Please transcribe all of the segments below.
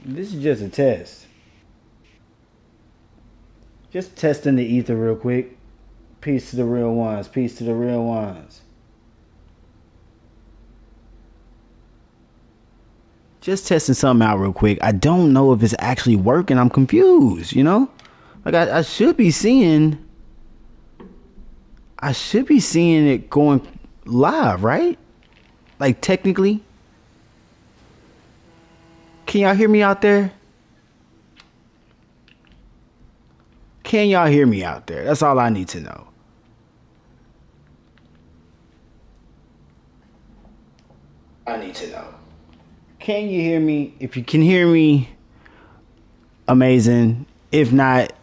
This is just a test. Just testing the ether real quick. Peace to the real ones. Peace to the real ones. Just testing something out real quick. I don't know if it's actually working. I'm confused, you know? Like I should be seeing it going live, right? Like technically. Can y'all hear me out there? Can y'all hear me out there? That's all I need to know. I need to know. Can you hear me? If you can hear me, amazing. If not,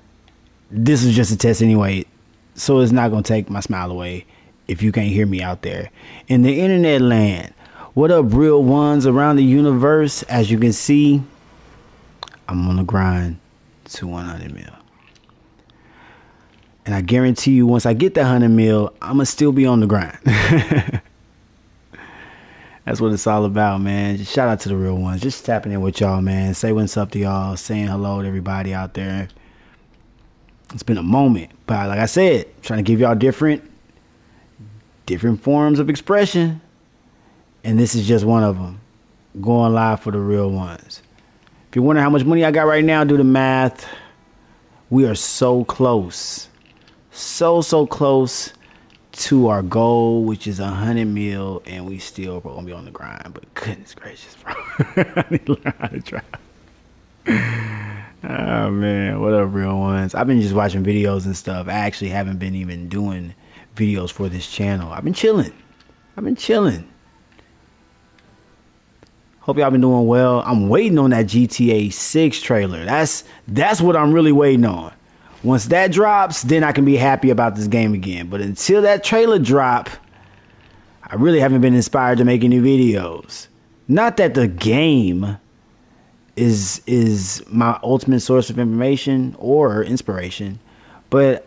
this is just a test anyway, so it's not gonna take my smile away if you can't hear me out there in the internet land. What up, real ones around the universe? As you can see, I'm on the grind to 100 mil, and I guarantee you, once I get that 100 mil, I'ma still be on the grind. That's what it's all about, man. Just shout out to the real ones. Just tapping in with y'all, man. Say what's up to y'all. Saying hello to everybody out there. It's been a moment, but like I said, trying to give y'all different forms of expression, and this is just one of them. Going live for the real ones. If you wonder how much money I got right now, do the math. We are so close, so close to our goal, which is 100 mil, and we still gonna be on the grind. But goodness gracious, bro, I need to learn how to drive. Oh man, what up, real ones? I've been just watching videos and stuff. I actually haven't been even doing videos for this channel. I've been chilling. Hope y'all been doing well. I'm waiting on that GTA 6 trailer. That's what I'm really waiting on. Once that drops, then I can be happy about this game again. But until that trailer drop, I really haven't been inspired to make any videos. Not that the game is my ultimate source of information or inspiration, but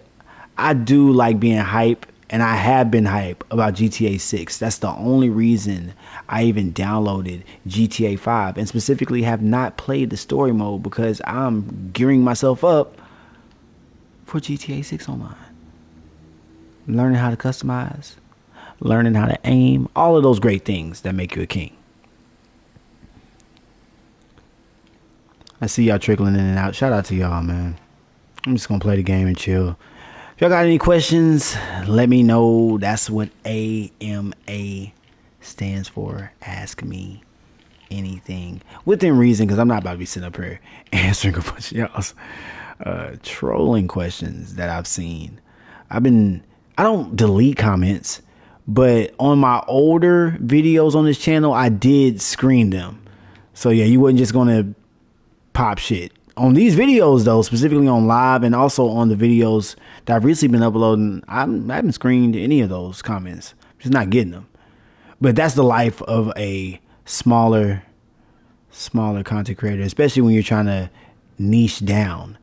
I do like being hype, and I have been hype about GTA 6. That's the only reason I even downloaded GTA 5, and specifically have not played the story mode, because I'm gearing myself up for GTA 6 online. Learning how to customize, learning how to aim, all of those great things that make you a king. I see y'all trickling in and out. Shout out to y'all, man. I'm just gonna play the game and chill. If y'all got any questions, let me know. That's what AMA stands for. Ask me anything within reason, because I'm not about to be sitting up here answering a bunch of y'all's trolling questions that I've seen. I don't delete comments, but on my older videos on this channel, I did screen them. So yeah, you wasn't just gonna pop shit on these videos though, specifically on live, and also on the videos that I've recently been uploading. I haven't screened any of those comments. I'm just not getting them. But that's the life of a smaller content creator, especially when you're trying to niche down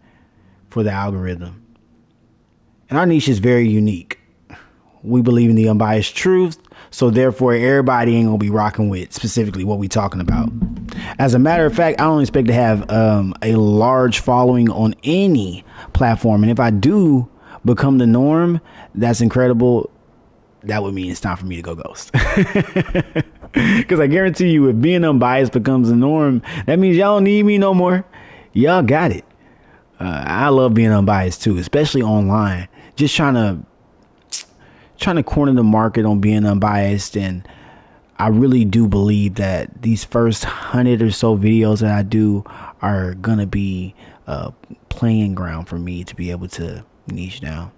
for the algorithm. And our niche is very unique. We believe in the unbiased truth, so therefore everybody ain't gonna be rocking with specifically what we talking about. As a matter of fact, I don't expect to have a large following on any platform, and if I do become the norm, that's incredible. That would mean it's time for me to go ghost. Because I guarantee you, if being unbiased becomes the norm, that means y'all don't need me no more. Y'all got it. I love being unbiased too, especially online. Just trying to corner the market on being unbiased, and I really do believe that these first 100 or so videos that I do are gonna be playing ground for me to be able to niche down.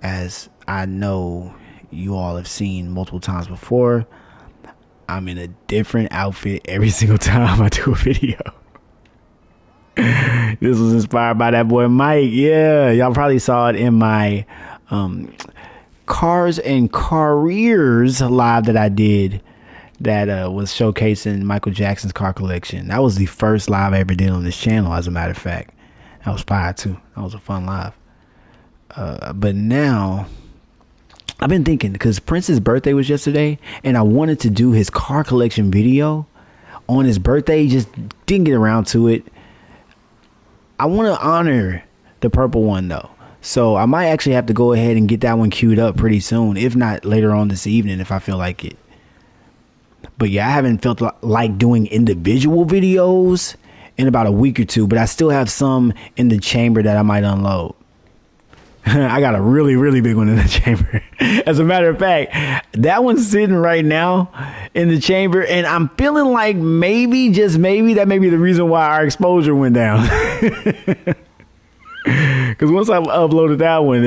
As I know you all have seen multiple times before, I'm in a different outfit every single time I do a video. This was inspired by that boy Mike. Yeah, y'all probably saw it in my Cars and Careers live that I did, that was showcasing Michael Jackson's car collection. That was the first live I ever did on this channel, as a matter of fact. That was fire too. That was a fun live. But now I've been thinking, because Prince's birthday was yesterday, and I wanted to do his car collection video on his birthday. Just didn't get around to it. I want to honor the purple one though. So I might actually have to go ahead and get that one queued up pretty soon. If not later on this evening, if I feel like it. But yeah, I haven't felt like doing individual videos in about a week or two. But I still have some in the chamber that I might unload. I got a really, really big one in the chamber. As a matter of fact, that one's sitting right now in the chamber. And I'm feeling like maybe, just maybe, that may be the reason why our exposure went down. Because once I uploaded that one,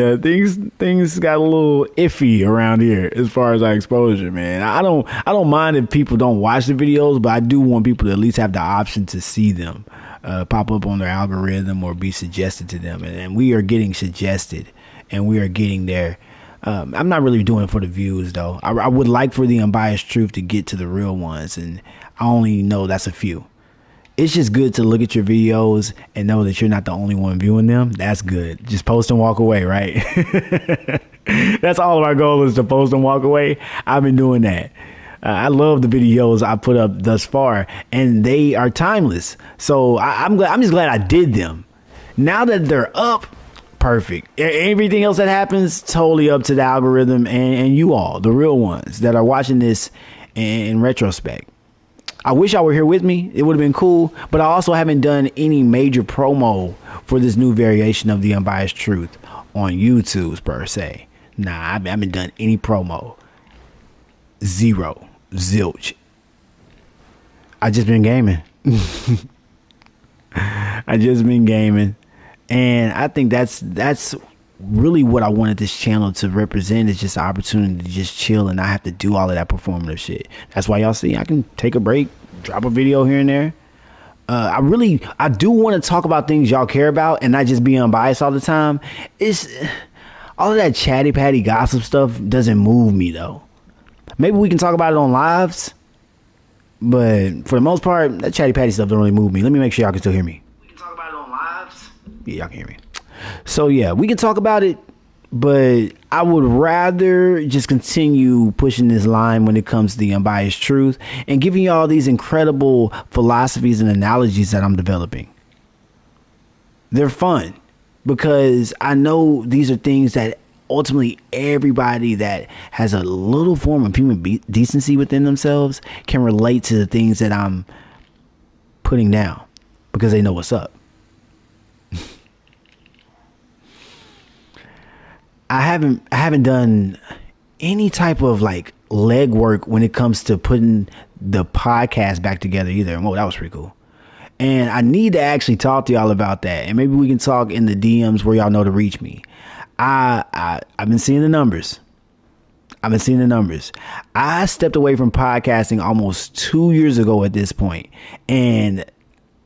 things got a little iffy around here as far as our exposure, man. I don't mind if people don't watch the videos, but I do want people to at least have the option to see them pop up on their algorithm or be suggested to them. And we are getting suggested, and we are getting there. I'm not really doing it for the views, though. I would like for the Unbiased Truth to get to the real ones, and I only know that's a few. It's just good to look at your videos and know that you're not the only one viewing them. That's good. Just post and walk away, right? That's all of our goal is to post and walk away. I've been doing that. I love the videos I put up thus far, and they are timeless. So I'm just glad I did them. Now that they're up, perfect. Everything else that happens, totally up to the algorithm and you all, the real ones that are watching this in retrospect. I wish I were here with me. It would have been cool. But I also haven't done any major promo for this new variation of the Unbiased Truth on YouTube per se. Nah, I haven't done any promo. Zero. Zilch. I just been gaming. I just been gaming. And I think that's really what I wanted this channel to represent, is just an opportunity to just chill and not have to do all of that performative shit. That's why y'all see I can take a break, drop a video here and there. I do want to talk about things y'all care about and not just be unbiased all the time. It's all of that chatty patty gossip stuff doesn't move me though. Maybe we can talk about it on lives, but for the most part, that chatty patty stuff don't really move me. Let me make sure y'all can still hear me. We can talk about it on lives. Yeah, y'all can hear me. So yeah, we can talk about it, but I would rather just continue pushing this line when it comes to the Unbiased Truth and giving you all these incredible philosophies and analogies that I'm developing. They're fun because I know these are things that ultimately everybody that has a little form of human decency within themselves can relate to the things that I'm putting down because they know what's up. I haven't done any type of like legwork when it comes to putting the podcast back together either. Whoa, that was pretty cool. And I need to actually talk to y'all about that. And maybe we can talk in the DMs where y'all know to reach me. I've been seeing the numbers. I stepped away from podcasting almost 2 years ago at this point, and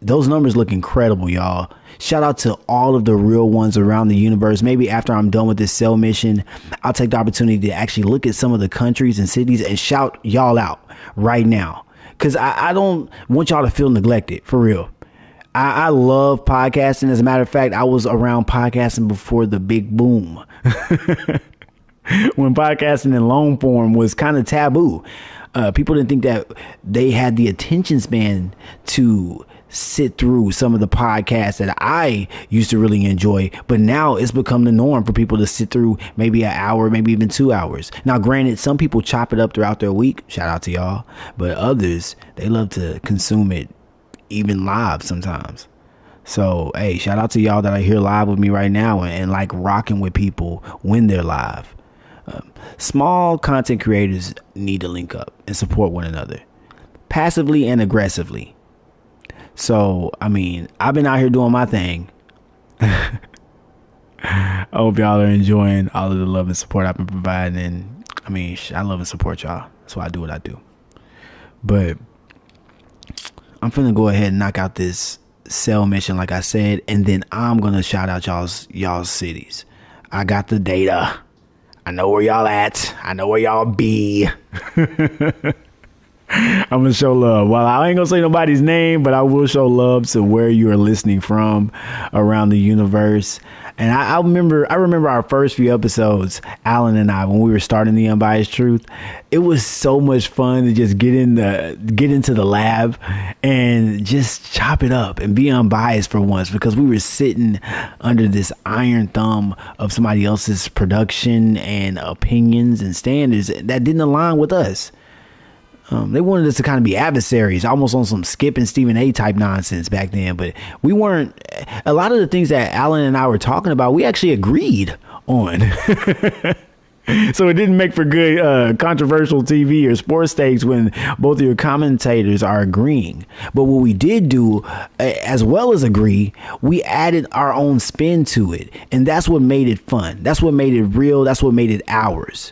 those numbers look incredible, y'all. Shout out to all of the real ones around the universe. Maybe after I'm done with this cell mission, I'll take the opportunity to actually look at some of the countries and cities and shout y'all out right now. Because I don't want y'all to feel neglected, for real. I love podcasting. As a matter of fact, I was around podcasting before the big boom. When podcasting in long form was kind of taboo. People didn't think that they had the attention span to sit through some of the podcasts that I used to really enjoy, but now it's become the norm for people to sit through maybe an hour, maybe even 2 hours. Now, granted, some people chop it up throughout their week. Shout out to y'all. But others, they love to consume it even live sometimes. So, hey, shout out to y'all that are here live with me right now and like rocking with people when they're live. Small content creators need to link up and support one another passively and aggressively. So, I mean, I've been out here doing my thing. I hope y'all are enjoying all of the love and support I've been providing. And I mean, I love and support y'all. That's why I do what I do. But I'm finna go ahead and knock out this cell mission, like I said, and then I'm gonna shout out y'all's cities. I got the data. I know where y'all at. I know where y'all be. I'm gonna show love. Well, I ain't gonna say nobody's name, but I will show love to where you are listening from around the universe. And I remember our first few episodes, Alan and I, when we were starting the Unbiased Truth. It was so much fun to just get into the lab and just chop it up and be unbiased for once, because we were sitting under this iron thumb of somebody else's production and opinions and standards that didn't align with us. They wanted us to kind of be adversaries, almost on some Skip and Stephen A type nonsense back then. But we weren't. A lot of the things that Alan and I were talking about, we actually agreed on. So it didn't make for good controversial TV or sports takes when both of your commentators are agreeing. But what we did do, as well as agree, we added our own spin to it. And that's what made it fun. That's what made it real. That's what made it ours.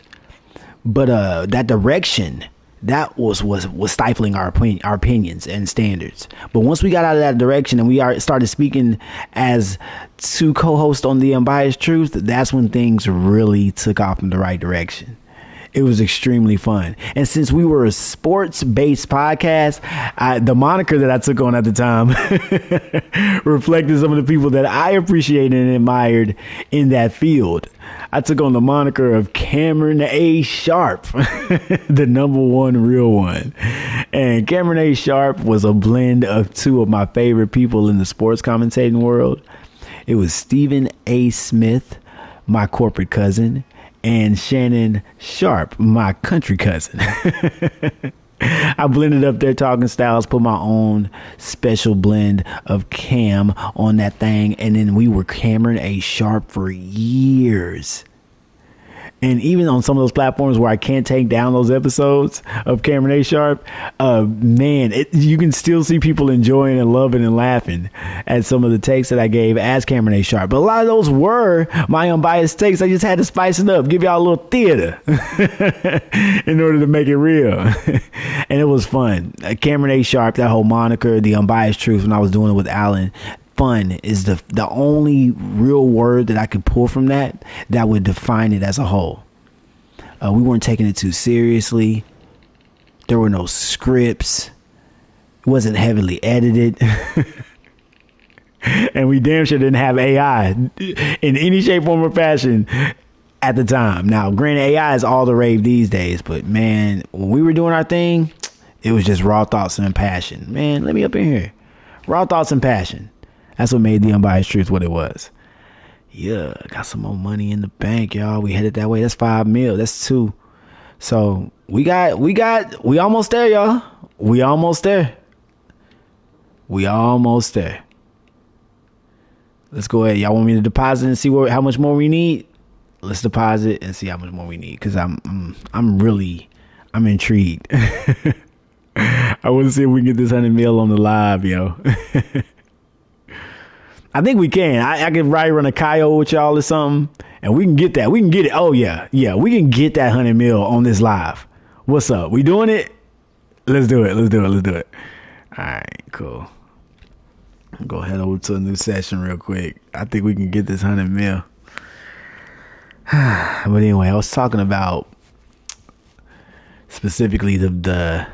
But that direction, that was stifling our opinions and standards. But once we got out of that direction and we started speaking as two co-hosts on the Unbiased Truth, that's when things really took off in the right direction. It was extremely fun. And since we were a sports-based podcast, the moniker that I took on at the time reflected some of the people that I appreciated and admired in that field. I took on the moniker of Cameron A. Sharp, the number one real one. And Cameron A. Sharp was a blend of two of my favorite people in the sports commentating world. It was Stephen A. Smith, my corporate cousin, and Shannon Sharp, my country cousin. I blended up their talking styles, put my own special blend of Cam on that thing, and then we were Cameron A. Sharp for years. And even on some of those platforms where I can't take down those episodes of Cameron A. Sharp, you can still see people enjoying and loving and laughing at some of the takes that I gave as Cameron A. Sharp. But a lot of those were my unbiased takes. I just had to spice it up, give y'all a little theater in order to make it real. And it was fun. Cameron A. Sharp, that whole moniker, the Unbiased Truth, when I was doing it with Alan, fun is the only real word that I could pull from that would define it as a whole. We weren't taking it too seriously. There were no scripts. It wasn't heavily edited. And we damn sure didn't have AI in any shape, form, or fashion at the time. Now, granted, AI is all the rave these days, but man, when we were doing our thing, it was just raw thoughts and passion. Man, let me up in here. Raw thoughts and passion. That's what made the Unbiased Truth what it was. Yeah, got some more money in the bank, y'all. We headed that way. That's $5 million. That's 2. So we almost there, y'all. We almost there. Let's go ahead. Y'all want me to deposit and see how much more we need? Let's deposit and see how much more we need, because I'm intrigued. I want to see if we can get this 100 mil on the live, yo. I think we can. I could probably run a Kyle with y'all or something, and we can get that. We can get it. Oh, yeah. Yeah, we can get that 100 mil on this live. What's up? We doing it? Let's do it. All right, cool. Go head over to a new session real quick. I think we can get this 100 mil. But anyway, I was talking about specifically the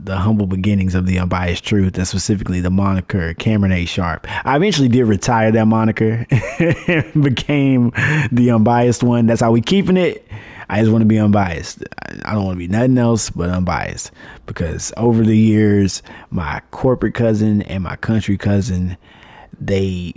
humble beginnings of the Unbiased Truth, and specifically the moniker Cameron A. Sharp. I eventually did retire that moniker and became the unbiased one. That's how we keeping it. I just want to be unbiased. I don't want to be nothing else but unbiased, because over the years, my corporate cousin and my country cousin, they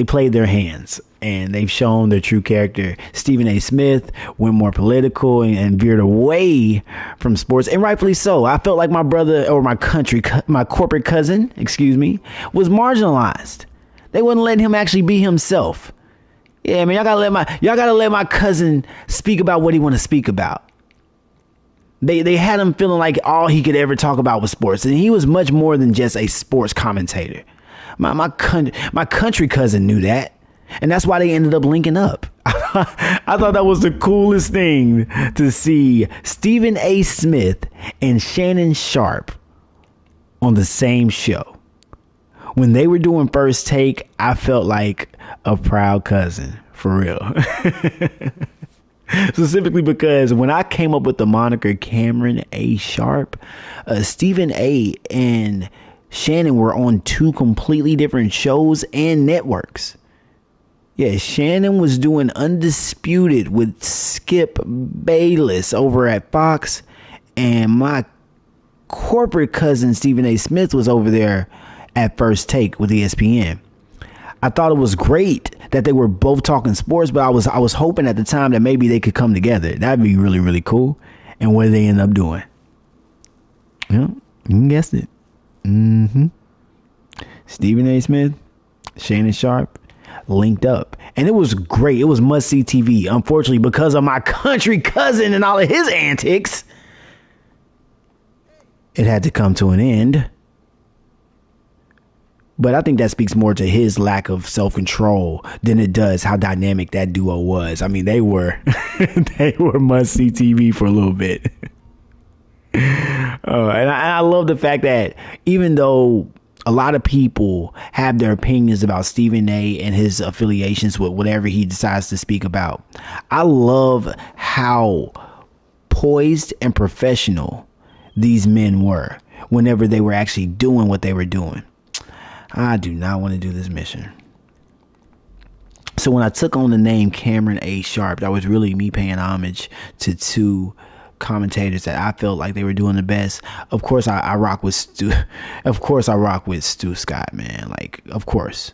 played their hands, and they've shown their true character. Stephen A. Smith went more political and veered away from sports, and rightfully so. I felt like my brother, or my corporate cousin, was marginalized. They wouldn't let him actually be himself. Yeah, man, y'all gotta let my cousin speak about what he want to speak about. They had him feeling like all he could ever talk about was sports, and he was much more than just a sports commentator. My country cousin knew that, and that's why they ended up linking up. I thought that was the coolest thing to see Stephen A. Smith and Shannon Sharp on the same show. When they were doing First Take, I felt like a proud cousin, for real. Specifically because when I came up with the moniker Cameron A. Sharp, Stephen A. and Shannon were on two completely different shows and networks. Yeah, Shannon was doing Undisputed with Skip Bayless over at Fox, and my corporate cousin Stephen A. Smith was over there at First Take with ESPN. I thought it was great that they were both talking sports, but I was hoping at the time that maybe they could come together. That'd be really, really cool. And what did they end up doing? Yeah, you guessed it. Stephen A. Smith, Shannon Sharp linked up. And it was great. It was must-see TV. Unfortunately, because of my country cousin and all of his antics, it had to come to an end. But I think that speaks more to his lack of self-control than it does how dynamic that duo was. I mean, they were they were must-see TV for a little bit. And I love the fact that even though a lot of people have their opinions about Stephen A. and his affiliations with whatever he decides to speak about, I love how poised and professional these men were whenever they were actually doing what they were doing. I do not want to do this mission. So when I took on the name Cameron A. Sharp, that was really me paying homage to two commentators that I felt like they were doing the best. Of course, I rock with Stu. Of course, I rock with Stu Scott, man. Like, of course.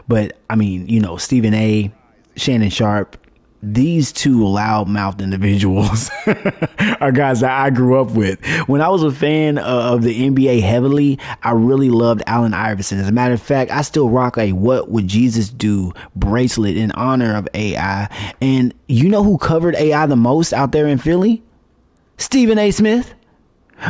But I mean, you know, Stephen A., Shannon Sharp, these two loudmouthed individuals are guys that I grew up with. When I was a fan of the NBA heavily, I really loved Allen Iverson. As a matter of fact, I still rock a What Would Jesus Do bracelet in honor of AI. And you know who covered AI the most out there in Philly? Stephen A. Smith.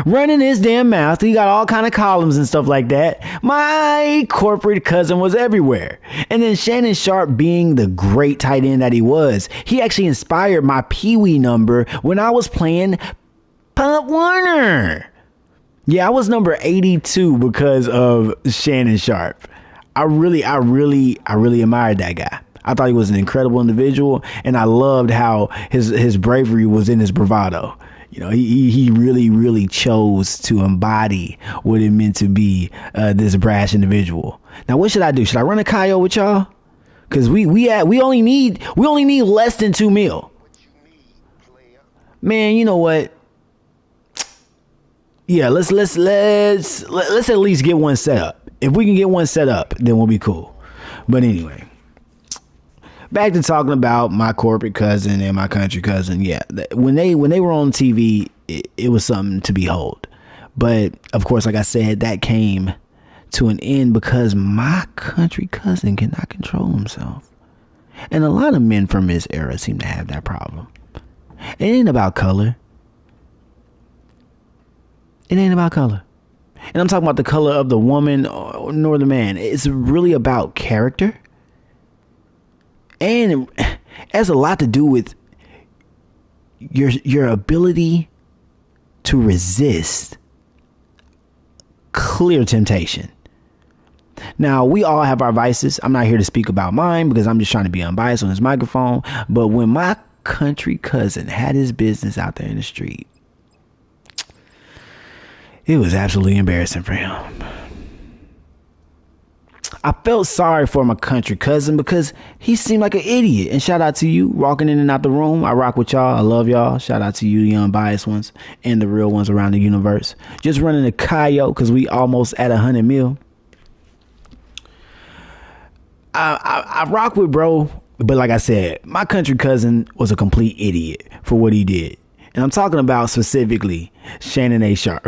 Running his damn mouth. He got all kind of columns and stuff like that. My corporate cousin was everywhere. And then Shannon Sharp, being the great tight end that he was, he actually inspired my Pee-wee number when I was playing Pop Warner. Yeah, I was number 82 because of Shannon Sharp. I really admired that guy. I thought he was an incredible individual, and I loved how his bravery was in his bravado. You know, he really, really chose to embody what it meant to be this brash individual. Now, what should I do? Should I run a Kaio with y'all? Because we only need less than 2 mil. Man, you know what? Yeah, let's at least get one set up. If we can get one set up, then we'll be cool. But anyway, back to talking about my corporate cousin and my country cousin. Yeah, when they were on TV, it was something to behold. But of course, like I said, that came to an end because my country cousin cannot control himself. And a lot of men from his era seem to have that problem. It ain't about color. It ain't about color. And I'm talking about the color of the woman nor the man. It's really about character. And it has a lot to do with your ability to resist clear temptation. Now, we all have our vices. I'm not here to speak about mine because I'm just trying to be unbiased on this microphone. But when my country cousin had his business out there in the street, it was absolutely embarrassing for him. I felt sorry for my country cousin because he seemed like an idiot. And shout out to you walking in and out the room. I rock with y'all. I love y'all. Shout out to you, the unbiased ones and the real ones around the universe. Just running a Kaio because we almost at 100 mil. I rock with bro. But like I said, my country cousin was a complete idiot for what he did. And I'm talking about specifically Shannon A. Sharp.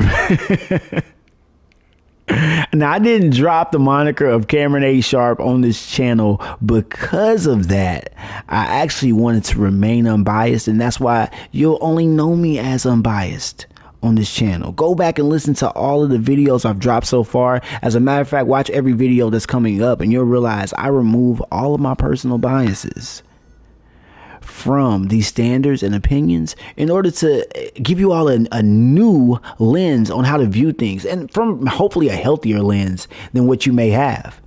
Now, I didn't drop the moniker of Cameron A. Sharp on this channel because of that. I actually wanted to remain unbiased, and that's why you'll only know me as Unbiased on this channel. Go back and listen to all of the videos I've dropped so far. As a matter of fact, watch every video that's coming up, and you'll realize I remove all of my personal biases from these standards and opinions in order to give you all a new lens on how to view things, and from hopefully a healthier lens than what you may have.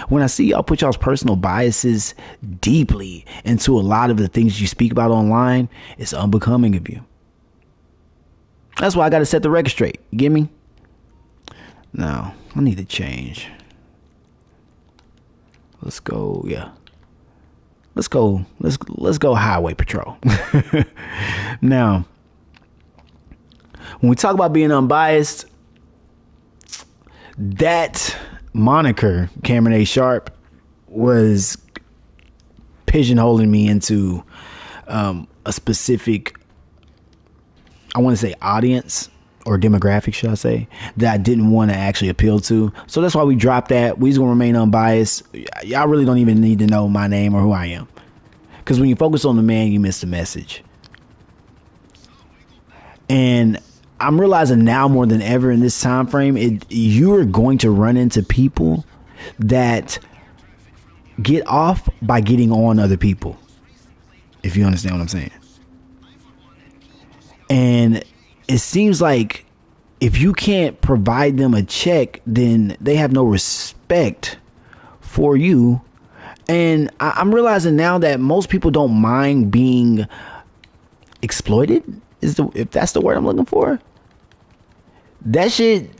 When I see y'all put y'all's personal biases deeply into a lot of the things you speak about online, it's unbecoming of you. That's why I got to set the record straight. You get me? Now, I need to change. Let's go. Yeah. Let's go. Let's go highway patrol. Now, when we talk about being unbiased, that moniker, Cameron A. Sharp, was pigeonholing me into a specific, I want to say, audience or demographic, should I say, that I didn't want to actually appeal to. So that's why we dropped that. We just gonna remain unbiased. Y'all really don't even need to know my name or who I am, because when you focus on the man, you miss the message. And I'm realizing now more than ever in this time frame, you're going to run into people that get off by getting on other people, if you understand what I'm saying. And it seems like if you can't provide them a check, then they have no respect for you. And I'm realizing now that most people don't mind being exploited, if that's the word I'm looking for. That shit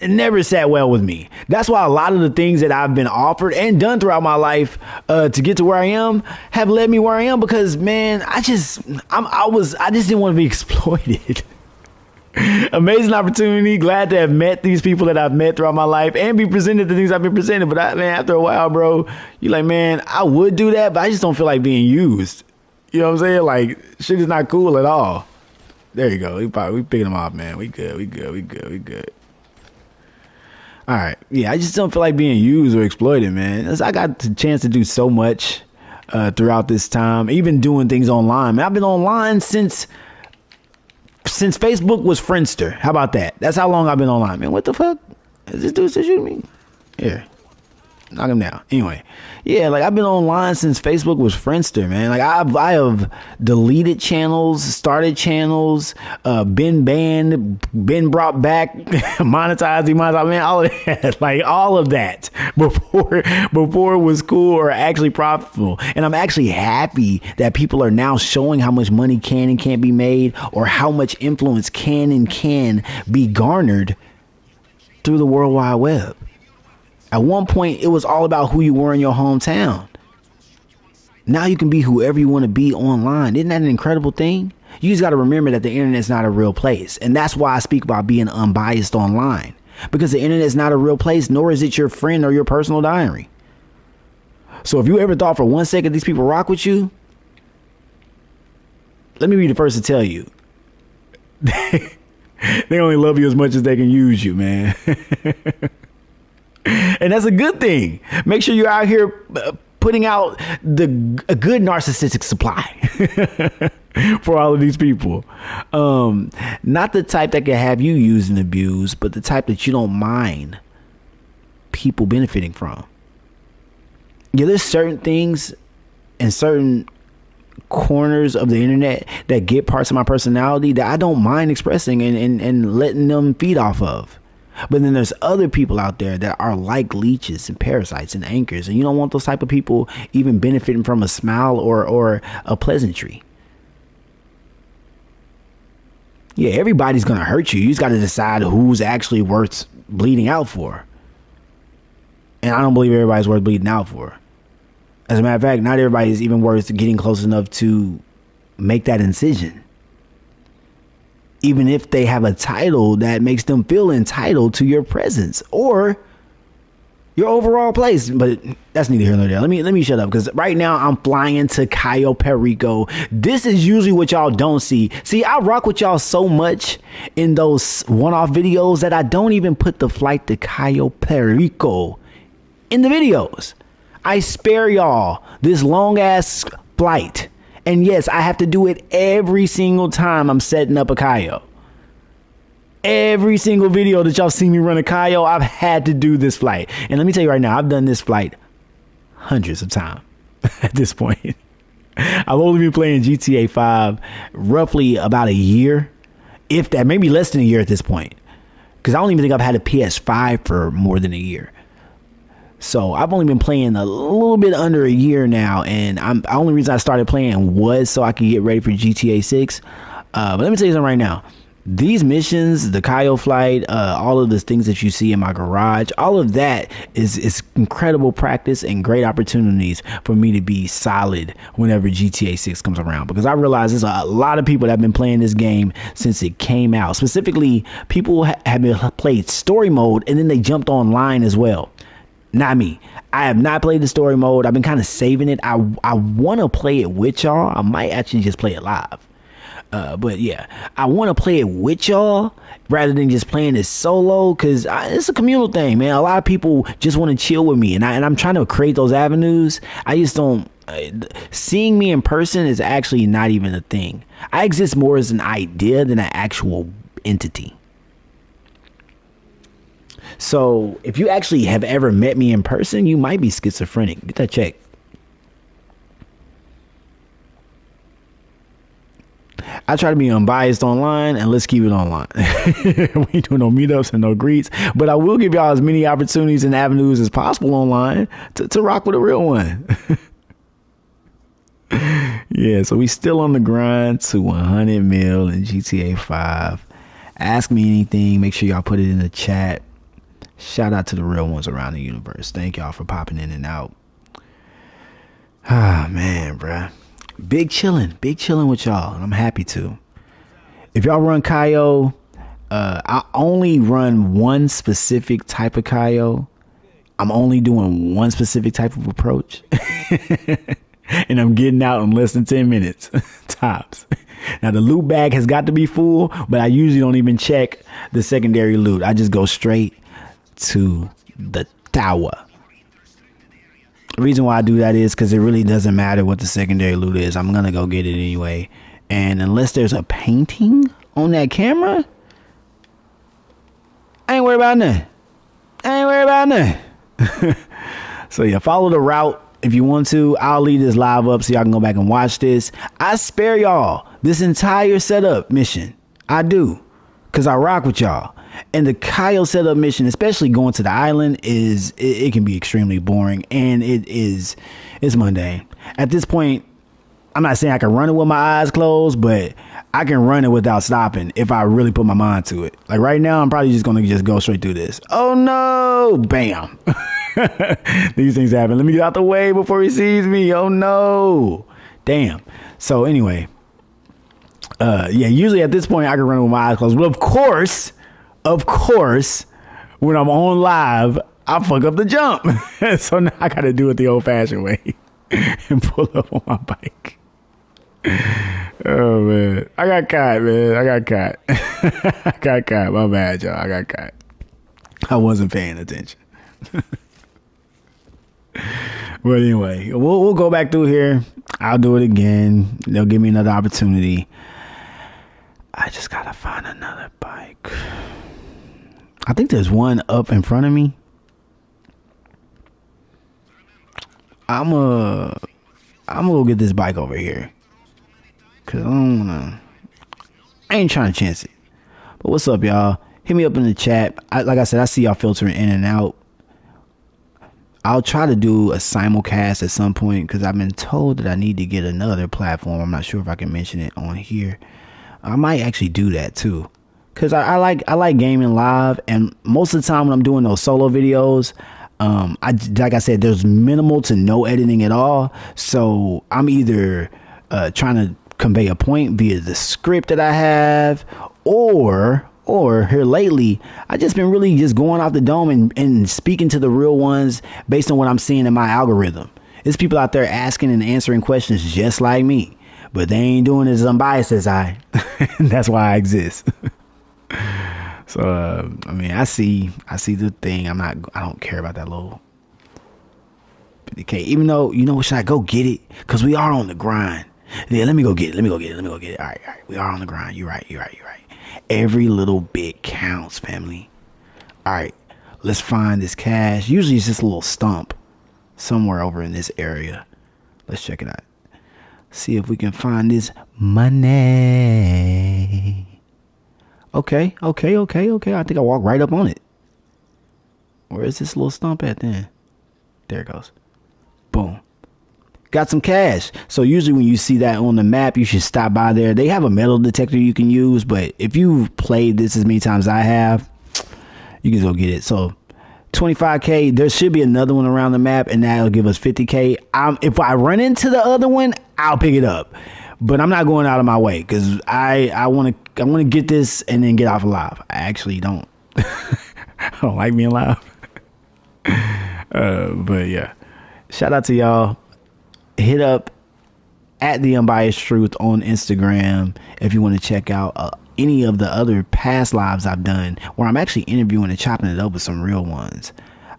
never sat well with me. That's why a lot of the things that I've been offered and done throughout my life to get to where I am have led me where I am, because man, I just didn't want to be exploited. Amazing opportunity. Glad to have met these people that I've met throughout my life and be presented the things I've been presented. But man, after a while, bro, you're like, man, I would do that, but I just don't feel like being used. You know what I'm saying? Like, shit is not cool at all. There you go. We picking them off, man. We good. All right. Yeah, I just don't feel like being used or exploited, man. I got the chance to do so much throughout this time, even doing things online. Man, I've been online since Facebook was Friendster. How about that? That's how long I've been online, man. What the fuck? Is this dude shooting me? Here. Knock him down. Anyway, yeah, like I've been online since Facebook was Friendster, man. Like I have deleted channels, started channels, been banned, been brought back, monetized, demonetized, man, all of that, like all of that before it was cool or actually profitable. And I'm actually happy that people are now showing how much money can and can't be made, or how much influence can be garnered through the World Wide Web. At one point, it was all about who you were in your hometown. Now you can be whoever you want to be online. Isn't that an incredible thing? You just got to remember that the internet's not a real place. And that's why I speak about being unbiased online. Because the internet's not a real place, nor is it your friend or your personal diary. So if you ever thought for 1 second these people rock with you, let me be the first to tell you. They only love you as much as they can use you, man. And that's a good thing. Make sure you're out here putting out a good narcissistic supply for all of these people. Not the type that can have you used and abused, but the type that you don't mind people benefiting from. Yeah, there's certain things and certain corners of the internet that get parts of my personality that I don't mind expressing and letting them feed off of. But then there's other people out there that are like leeches and parasites and anchors, and you don't want those type of people even benefiting from a smile or a pleasantry. Yeah, everybody's gonna hurt you. You just got to decide who's actually worth bleeding out for. And I don't believe everybody's worth bleeding out for. As a matter of fact, not everybody is even worth getting close enough to make that incision. Even if they have a title that makes them feel entitled to your presence or your overall place. But that's neither here nor there. Let me shut up, because right now I'm flying into Cayo Perico. This is usually what y'all don't see. See, I rock with y'all so much in those one-off videos that I don't even put the flight to Cayo Perico in the videos. I spare y'all this long ass flight. And yes, I have to do it every single time I'm setting up a Cayo. Every single video that y'all see me run a Cayo, I've had to do this flight. And let me tell you right now, I've done this flight hundreds of times at this point. I've only been playing GTA 5 roughly about a year, if that, maybe less than a year at this point. Because I don't even think I've had a PS5 for more than a year. So I've only been playing a little bit under a year now, and the only reason I started playing was so I could get ready for GTA 6. But let me tell you something right now. These missions, the Kaio flight, all of the things that you see in my garage, all of that is incredible practice and great opportunities for me to be solid whenever GTA 6 comes around. Because I realize there's a lot of people that have been playing this game since it came out. Specifically, people have been played story mode and then they jumped online as well. Not me. I have not played the story mode. I've been kind of saving it. I want to play it with y'all. I might actually just play it live. But yeah, I want to play it with y'all rather than just playing it solo, because it's a communal thing, man. A lot of people just want to chill with me, and I'm trying to create those avenues. I just don't. Seeing me in person is actually not even a thing. I exist more as an idea than an actual entity. So if you actually have ever met me in person, you might be schizophrenic. Get that checked. I try to be unbiased online, and let's keep it online. We ain't doing no meetups and no greets, but I will give y'all as many opportunities and avenues as possible online to rock with a real one. Yeah, so we still on the grind to 100 mil in GTA 5. Ask me anything. Make sure y'all put it in the chat. Shout out to the real ones around the universe. Thank y'all for popping in and out. Ah, man, bruh. Big chilling with y'all, and I'm happy to. If y'all run Kaio, I only run one specific type of Kaio. I'm only doing one specific type of approach. And I'm getting out in less than 10 minutes, tops. Now, the loot bag has got to be full, but I usually don't even check the secondary loot. I just go straight to the tower. The reason why I do that is because it really doesn't matter what the secondary loot is. I'm going to go get it anyway. And unless there's a painting on that camera, I ain't worried about nothing. So yeah, follow the route if you want to. I'll leave this live up so y'all can go back and watch this. I spare y'all this entire setup mission. I do, because I rock with y'all. And the Kaio setup mission, especially going to the island, it can be extremely boring, and it's mundane. At this point, I'm not saying I can run it with my eyes closed, but I can run it without stopping if I really put my mind to it. Like right now, I'm probably just going to go straight through this. Oh no, bam. These things happen. Let me get out the way before he sees me. Oh no. Damn. So anyway, yeah, usually at this point I can run it with my eyes closed. But of course, when I'm on live, I fuck up the jump. So now I got to do it the old fashioned way and pull up on my bike. Oh man, I got caught, man. I got caught. My bad, y'all. I got caught. I wasn't paying attention. But anyway, we'll go back through here. I'll do it again. They'll give me another opportunity. I just gotta find another bike. I think there's one up in front of me. I'm gonna go get this bike over here, cause I ain't trying to chance it. But what's up, y'all? Hit me up in the chat. Like I said, I see y'all filtering in and out. I'll try to do a simulcast at some point, because I've been told that I need to get another platform. I'm not sure if I can mention it on here. I might actually do that too, because I like gaming live, and most of the time when I'm doing those solo videos, like I said, there's minimal to no editing at all. So I'm either trying to convey a point via the script that I have, or here lately, I just been really just going off the dome and speaking to the real ones based on what I'm seeing in my algorithm. There's people out there asking and answering questions just like me, but they ain't doing it as unbiased as I. That's why I exist. So I mean, I see the thing. I don't care about that little 50K. Even though, you know what, should I go get it? Because we are on the grind. Yeah, let me go get it. All right. We are on the grind. You're right. Every little bit counts, family. All right, let's find this cash. Usually it's just a little stump somewhere over in this area. Let's check it out. See if we can find this money. Okay. I think I walked right up on it. Where is this little stump at then? There it goes. Boom. Got some cash. So usually when you see that on the map, you should stop by there. They have a metal detector you can use, but if you've played this as many times as I have, you can go get it. So 25K, there should be another one around the map, and that'll give us 50K. If I run into the other one, I'll pick it up, but I'm not going out of my way because I want to get this and then get off alive. I actually don't. I don't like being alive. But yeah, shout out to y'all. Hit up at the Unbiased Truth on Instagram if you want to check out any of the other past lives I've done where I'm actually interviewing and chopping it up with some real ones.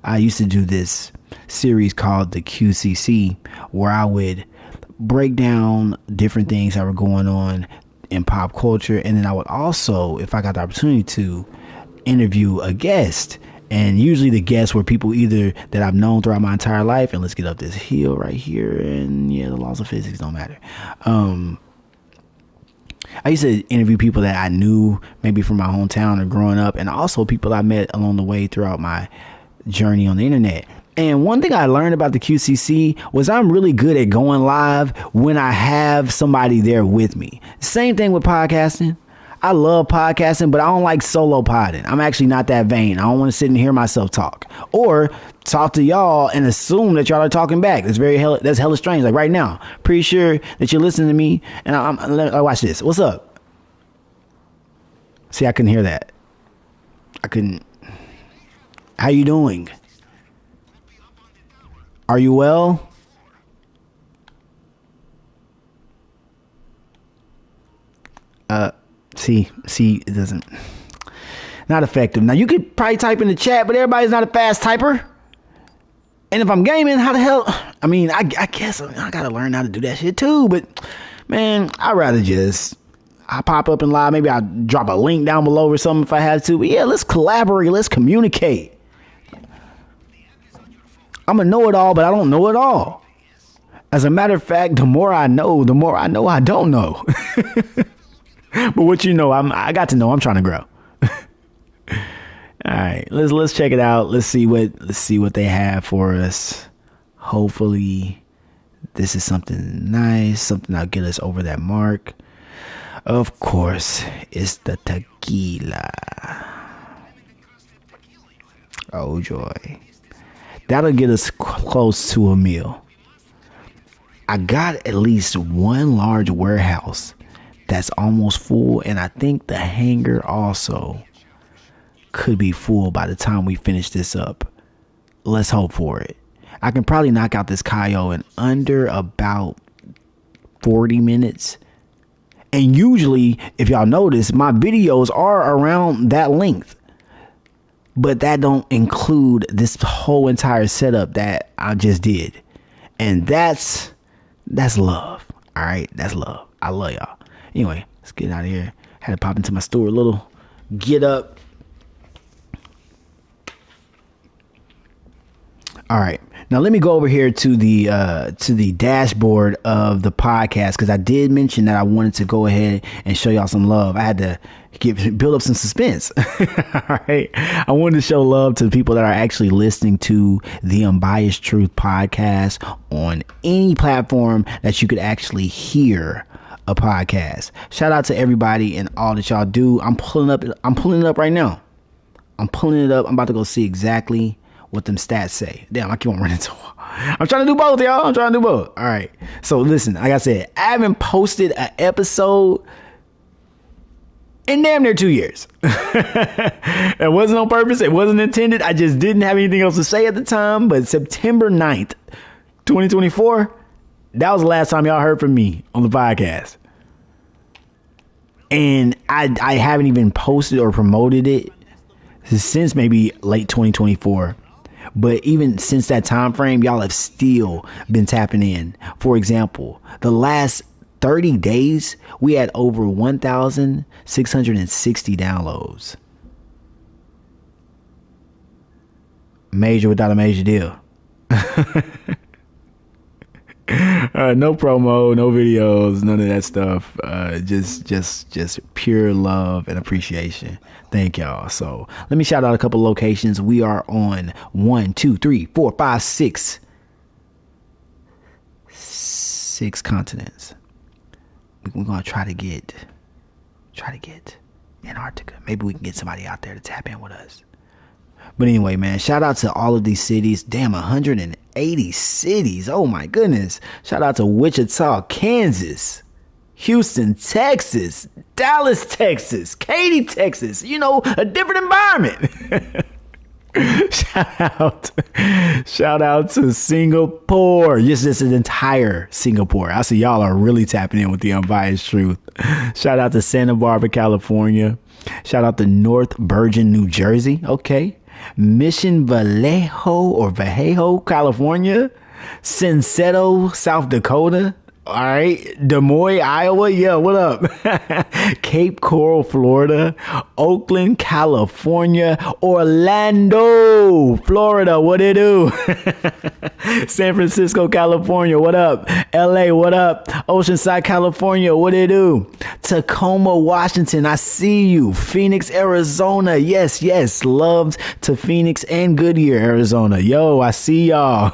I used to do this series called the QCC where I would break down different things that were going on in pop culture, and then I would also, if I got the opportunity to, interview a guest. And usually the guests were people either that I've known throughout my entire life. And let's get up this hill right here. And yeah, the laws of physics don't matter. I used to interview people that I knew maybe from my hometown or growing up, and also people I met along the way throughout my journey on the internet. And one thing I learned about the QCC was I'm really good at going live when I have somebody there with me. Same thing with podcasting. I love podcasting, but I don't like solo podding. I'm actually not that vain. I don't want to sit and hear myself talk or talk to y'all and assume that y'all are talking back. That's hella strange. Like right now, pretty sure that you're listening to me, and I watch this. What's up? See, I couldn't hear that. I couldn't. How you doing? Are you well? See, it doesn't, not effective. Now you could probably type in the chat, but everybody's not a fast typer. And if I'm gaming, how the hell? I mean, I guess I gotta learn how to do that shit too. But man, I'd rather I pop up and live. Maybe I'll drop a link down below or something if I had to. But yeah, let's collaborate. Let's communicate. I'm a know-it-all, but I don't know it all. As a matter of fact, the more I know I don't know. But what you know, I got to know I'm trying to grow. All right, let's check it out. Let's see what they have for us. Hopefully, this is something nice, something that'll get us over that mark. Of course, it's the tequila. Oh joy, that'll get us close to a meal. I got at least one large warehouse that's almost full, and I think the hangar also could be full by the time we finish this up. Let's hope for it. I can probably knock out this Kayo in under about 40 minutes. And usually, if y'all notice, my videos are around that length. But that don't include this whole entire setup that I just did. And that's love. All right, that's love. I love y'all. Anyway, let's get out of here. Had to pop into my store a little. Get up. All right. Now let me go over here to the dashboard of the podcast, because I did mention that I wanted to go ahead and show y'all some love. I had to build up some suspense. All right. I wanted to show love to the people that are actually listening to the Unbiased Truth podcast on any platform that you could actually hear a podcast. Shout out to everybody and all that y'all do. I'm pulling it up right now. I'm pulling it up. I'm about to go see exactly what them stats say. Damn, I keep on running into. I'm trying to do both, y'all. I'm trying to do both. All right. So listen, like I said, I haven't posted an episode in damn near 2 years. It wasn't on purpose. It wasn't intended. I just didn't have anything else to say at the time. But September 9th, 2024, that was the last time y'all heard from me on the podcast. And I haven't even posted or promoted it since maybe late 2024. But even since that time frame, y'all have still been tapping in. For example, the last 30 days, we had over 1,660 downloads. Major without a major deal. No promo, no videos, none of that stuff. Just pure love and appreciation. Thank y'all. So let me shout out a couple locations. We are on 1, 2, 3, 4, 5, 6 continents. We're gonna try to get Antarctica. Maybe we can get somebody out there to tap in with us. But anyway, man, shout out to all of these cities. Damn, 180 cities. Oh my goodness. Shout out to Wichita, Kansas, Houston, Texas, Dallas, Texas, Katy, Texas. You know, a different environment. Shout out to Singapore. Yes, this is entire Singapore. I see y'all are really tapping in with the unbiased truth. Shout out to Santa Barbara, California. Shout out to North Bergen, New Jersey. Okay. Mission Vallejo, California. Sinsetto, South Dakota. All right. Des Moines, Iowa. Yeah, what up? Cape Coral, Florida. Oakland, California. Orlando, Florida. What it do? San Francisco, California. What up? LA, what up? Oceanside, California. What it do? Tacoma, Washington. I see you. Phoenix, Arizona. Yes. Love to Phoenix and Goodyear, Arizona. Yo, I see y'all.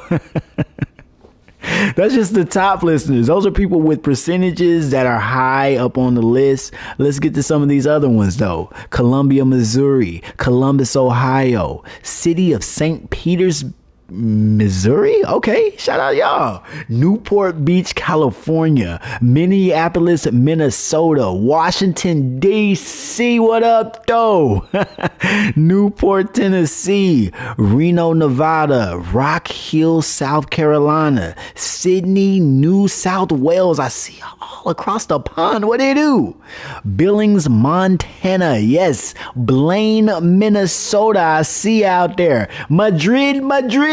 That's just the top listeners. Those are people with percentages that are high up on the list. Let's get to some of these other ones, though. Columbia, Missouri. Columbus, Ohio. City of St. Peters, Missouri. Okay, shout out y'all. Newport Beach, California. Minneapolis, Minnesota. Washington, D.C. What up, though? Newport, Tennessee. Reno, Nevada. Rock Hill, South Carolina. Sydney, New South Wales. I see all across the pond. What they do? Billings, Montana. Yes. Blaine, Minnesota. I see out there. Madrid.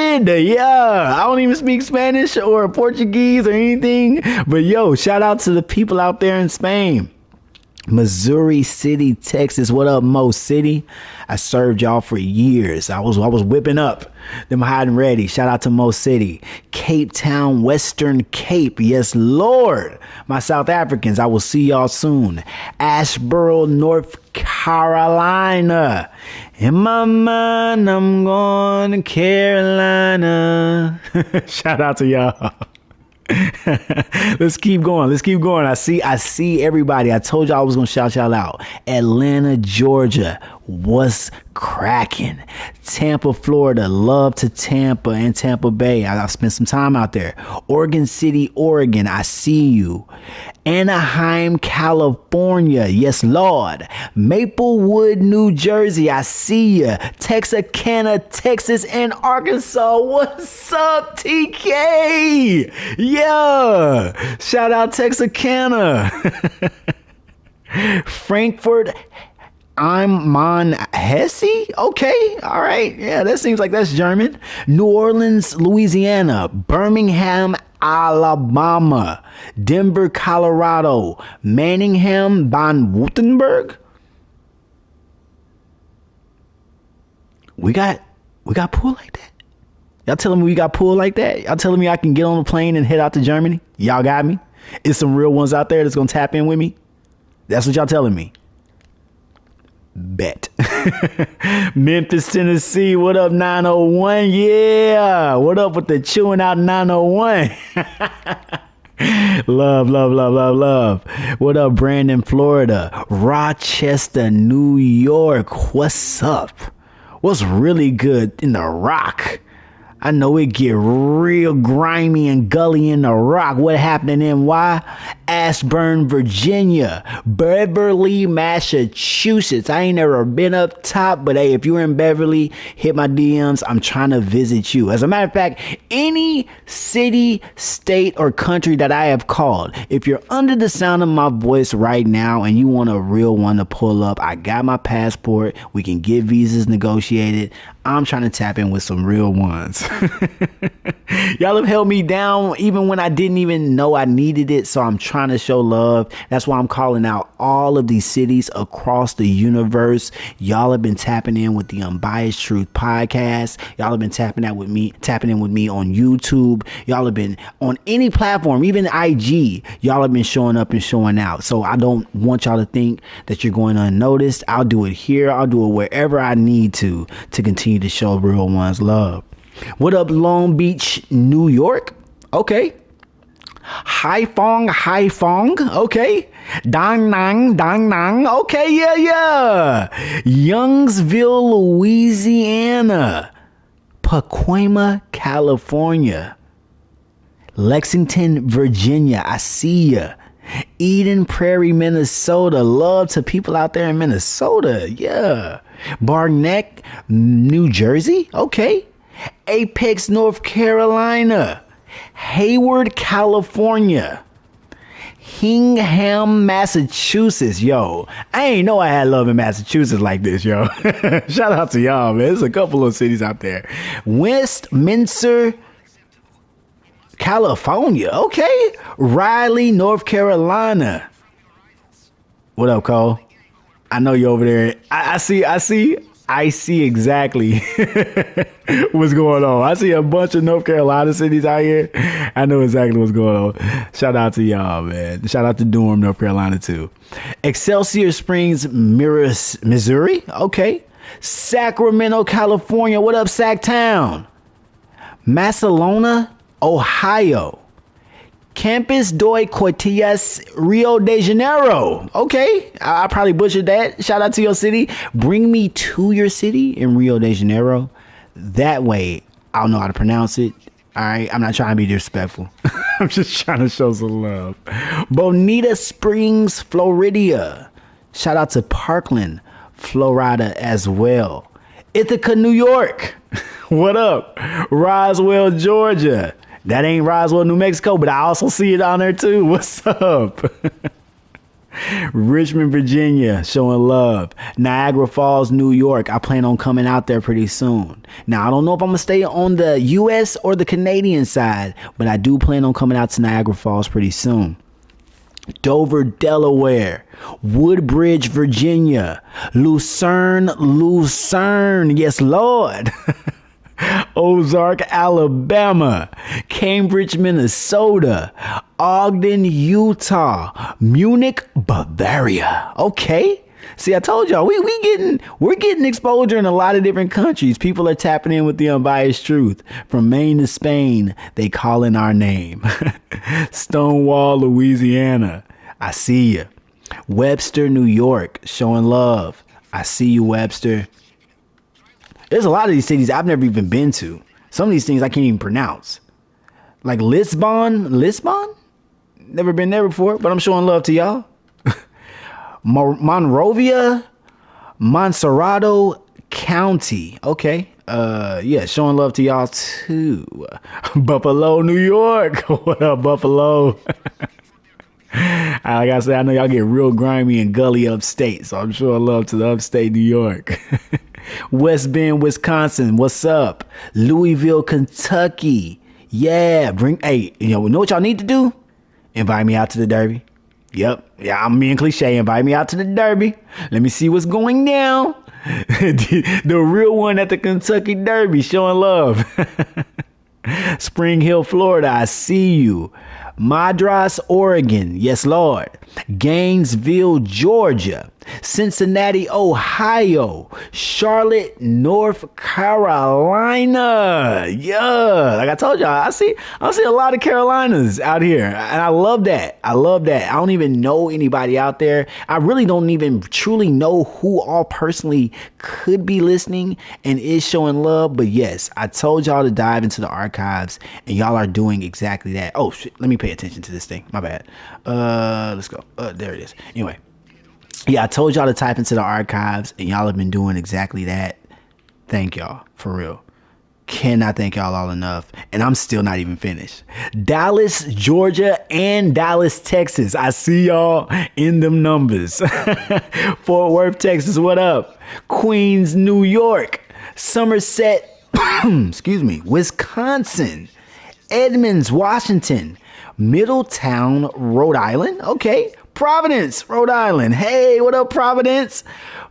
Yeah, I don't even speak Spanish or Portuguese or anything, but yo, shout out to the people out there in Spain. Missouri City, Texas. What up, Mo City? I served y'all for years. I was whipping up them hot and ready. Shout out to Mo City. Cape Town, Western Cape. Yes, Lord. My South Africans, I will see y'all soon. Asheboro, North Carolina. In my mind, I'm going to Carolina. Shout out to y'all. Let's keep going. I see everybody. I told y'all I was gonna shout y'all out. Atlanta, Georgia. What's cracking? Tampa, Florida. Love to Tampa and Tampa Bay. I spent some time out there. Oregon City, Oregon. I see you. Anaheim, California. Yes, Lord. Maplewood, New Jersey. I see ya. Texarkana, Texas, and Arkansas. What's up, TK? Yeah. Shout out Texarkana. Frankfurt, I'm Hesse? Okay, all right. Yeah, that seems like that's German. New Orleans, Louisiana. Birmingham, Alabama. Denver, Colorado. Manningham, Baden-Württemberg. We got pool like that? Y'all telling me we got pool like that? Y'all telling me I can get on a plane and head out to Germany? Y'all got me? Is some real ones out there that's gonna tap in with me? That's what y'all telling me. Bet. Memphis, Tennessee. What up, 901? Yeah. What up with the chewing out 901? Love. What up, Brandon, Florida? Rochester, New York. What's up? What's really good in the Rock? I know it get real grimy and gully in the Rock. What happened in NY? Ashburn, Virginia. Beverly, Massachusetts. I ain't never been up top, but hey, if you're in Beverly, hit my DMs. I'm trying to visit you. As a matter of fact, any city, state, or country that I have called, if you're under the sound of my voice right now and you want a real one to pull up, I got my passport. We can get visas negotiated. I'm trying to tap in with some real ones. Y'all have held me down even when I didn't even know I needed it. So I'm trying to show love. That's why I'm calling out all of these cities across the universe. Y'all have been tapping in with the Unbiased Truth podcast. Y'all have been tapping in with me on YouTube. Y'all have been on any platform, even IG. Y'all have been showing up and showing out. So I don't want y'all to think that you're going unnoticed. I'll do it here. I'll do it wherever I need to continue to show real ones love. What up, Long Beach, New York? Okay. Haiphong. Okay. Dang Nang. Okay, yeah. Youngsville, Louisiana. Pacoima, California. Lexington, Virginia. I see ya. Eden Prairie, Minnesota. Love to people out there in Minnesota. Yeah. Barnett, New Jersey. Okay. Apex, North Carolina. Hayward, California. Hingham, Massachusetts. Yo, I ain't know I had love in Massachusetts like this, yo. Shout out to y'all, man. There's a couple of cities out there. Westminster, California. Okay. Raleigh, North Carolina. What up, Cole? I know you over there. I see exactly what's going on. I see a bunch of North Carolina cities out here. I know exactly what's going on. Shout out to y'all, man. Shout out to Durham, North Carolina, too. Excelsior Springs, Missouri. Okay. Sacramento, California. What up, Sacktown? Macelona, Ohio. Campus dos Cortias, Rio de Janeiro. Okay, I probably butchered that. Shout out to your city. Bring me to your city in Rio de Janeiro. That way, I'll know how to pronounce it. All right, I'm not trying to be disrespectful. I'm just trying to show some love. Bonita Springs, Florida. Shout out to Parkland, Florida as well. Ithaca, New York. What up? Roswell, Georgia. That ain't Roswell, New Mexico, but I also see it on there too. What's up? Richmond, Virginia, showing love. Niagara Falls, New York. I plan on coming out there pretty soon. Now, I don't know if I'm going to stay on the U.S. or the Canadian side, but I do plan on coming out to Niagara Falls pretty soon. Dover, Delaware. Woodbridge, Virginia. Lucerne. Yes, Lord. Ozark, Alabama. Cambridge, Minnesota. Ogden, Utah. Munich, Bavaria. Okay. See, I told y'all we're getting exposure in a lot of different countries. People are tapping in with the Unbiased Truth. From Maine to Spain, they call in our name. Stonewall, Louisiana. I see you. Webster, New York, showing love. I see you, Webster. There's a lot of these cities I've never even been to. Some of these things I can't even pronounce. Like Lisbon? Never been there before, but I'm showing love to y'all. Monrovia, Monserrato County. Okay. Yeah, showing love to y'all too. Buffalo, New York. What up, Buffalo? Like I said, I know y'all get real grimy and gully upstate, so I'm showing love to the upstate New York. West Bend, Wisconsin. What's up? Louisville, Kentucky. Yeah, hey, you know what y'all need to do? Invite me out to the Derby. Yep. Yeah, I'm being cliche. Invite me out to the Derby. Let me see what's going down. The real one at the Kentucky Derby, showing love. Spring Hill, Florida. I see you. Madras, Oregon. Yes, Lord. Gainesville, Georgia. Cincinnati, Ohio. Charlotte, North Carolina. Yeah. Like I told y'all, I see a lot of Carolinas out here. And I love that. I don't even know anybody out there. I really don't even truly know who all personally could be listening and is showing love. But yes, I told y'all to dive into the archives and y'all are doing exactly that. Oh shit. Let me pay attention to this thing. My bad. Let's go. There it is. Anyway. Yeah, I told y'all to type into the archives and y'all have been doing exactly that. Thank y'all, for real. Cannot thank y'all all enough. And I'm still not even finished. Dallas, Georgia, and Dallas, Texas. I see y'all in them numbers. Fort Worth, Texas, what up? Queens, New York. Somerset, excuse me, Wisconsin. Edmonds, Washington. Middletown, Rhode Island. Okay. Providence, Rhode Island. Hey, what up, Providence?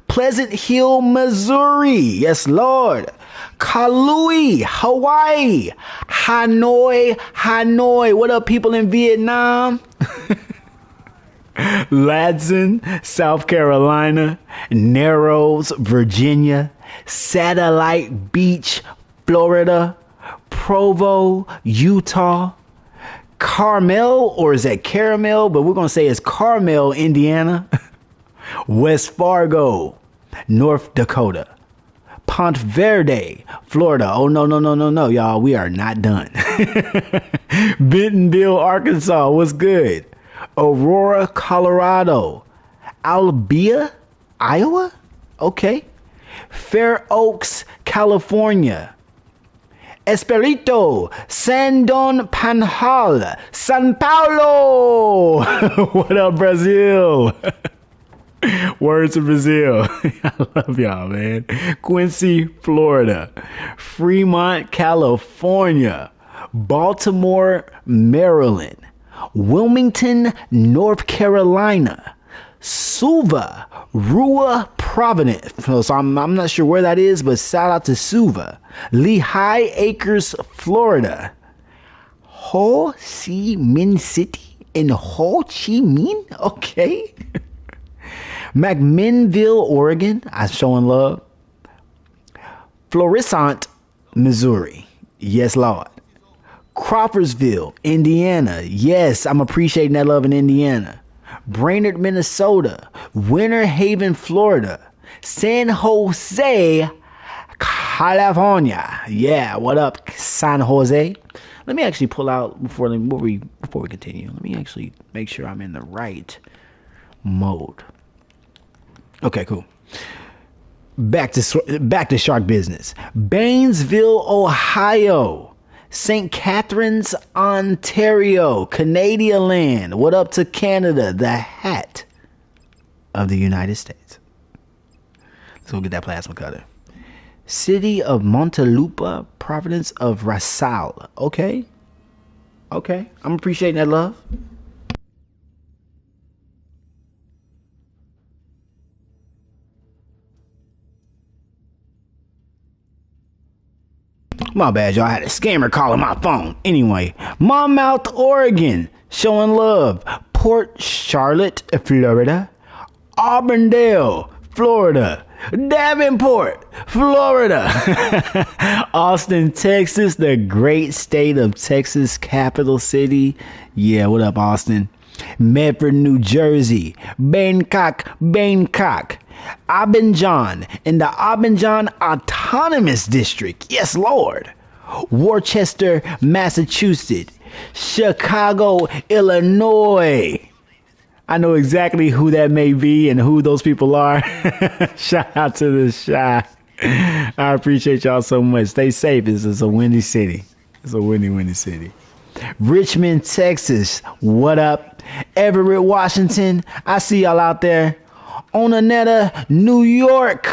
Pleasant Hill, Missouri. Yes, Lord. Kauai, Hawaii. Hanoi. What up, people in Vietnam? Ladson, South Carolina. Narrows, Virginia. Satellite Beach, Florida. Provo, Utah. Carmel, or is that Caramel? But we're going to say it's Carmel, Indiana. West Fargo, North Dakota. Ponte Verde, Florida. Oh, no, y'all. We are not done. Bentonville, Arkansas. What's good? Aurora, Colorado. Albia, Iowa. Okay. Fair Oaks, California. Esperito, Sandon Panhal, San Paulo. What up, Brazil? Words to Brazil. I love y'all, man. Quincy, Florida. Fremont, California. Baltimore, Maryland. Wilmington, North Carolina. Suva, Rua, Providence. So I'm not sure where that is, but shout out to Suva. Lehigh Acres, Florida. Ho Chi Minh City in Ho Chi Minh? Okay. McMinnville, Oregon. I'm showing love. Florissant, Missouri. Yes, Lord. Crawfordsville, Indiana. Yes, I'm appreciating that love in Indiana. Brainerd, Minnesota. Winter Haven, Florida. San Jose, California. Yeah, what up, San Jose? Let me actually pull out before we continue. Let me actually make sure I'm in the right mode. Okay, cool. Back to shark business. Baynesville, Ohio. St. Catharines, Ontario, Canadian land. What up to Canada, the hat of the United States. Let's go get that plasma cutter. City of Montelupa, province of Rasal. Okay. I'm appreciating that love. My bad, y'all. I had a scammer calling my phone. Anyway, Monmouth, Oregon, showing love. Port Charlotte, Florida. Auburndale, Florida. Davenport, Florida. Austin, Texas, the great state of Texas, capital city. Yeah, what up, Austin? Medford, New Jersey. Bangkok. Abidjan in the Abidjan Autonomous District. Yes, Lord. Worcester, Massachusetts. Chicago, Illinois. I know exactly who that may be and who those people are. Shout out to the Shy. I appreciate y'all so much. Stay safe. It's a windy city. It's a windy city. Richmond, Texas. What up? Everett, Washington. I see y'all out there. Ononeta, New York.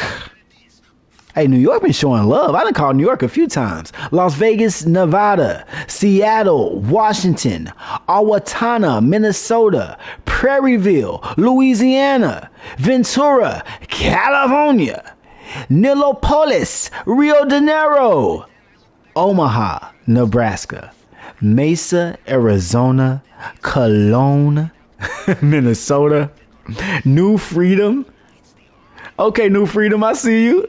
Hey, New York been showing love. I done called New York a few times. Las Vegas, Nevada. Seattle, Washington. Owatonna, Minnesota. Prairieville, Louisiana. Ventura, California. Nilopolis, Rio de Janeiro. Omaha, Nebraska. Mesa, Arizona. Cologne, Minnesota. New Freedom. Okay, New Freedom, I see you.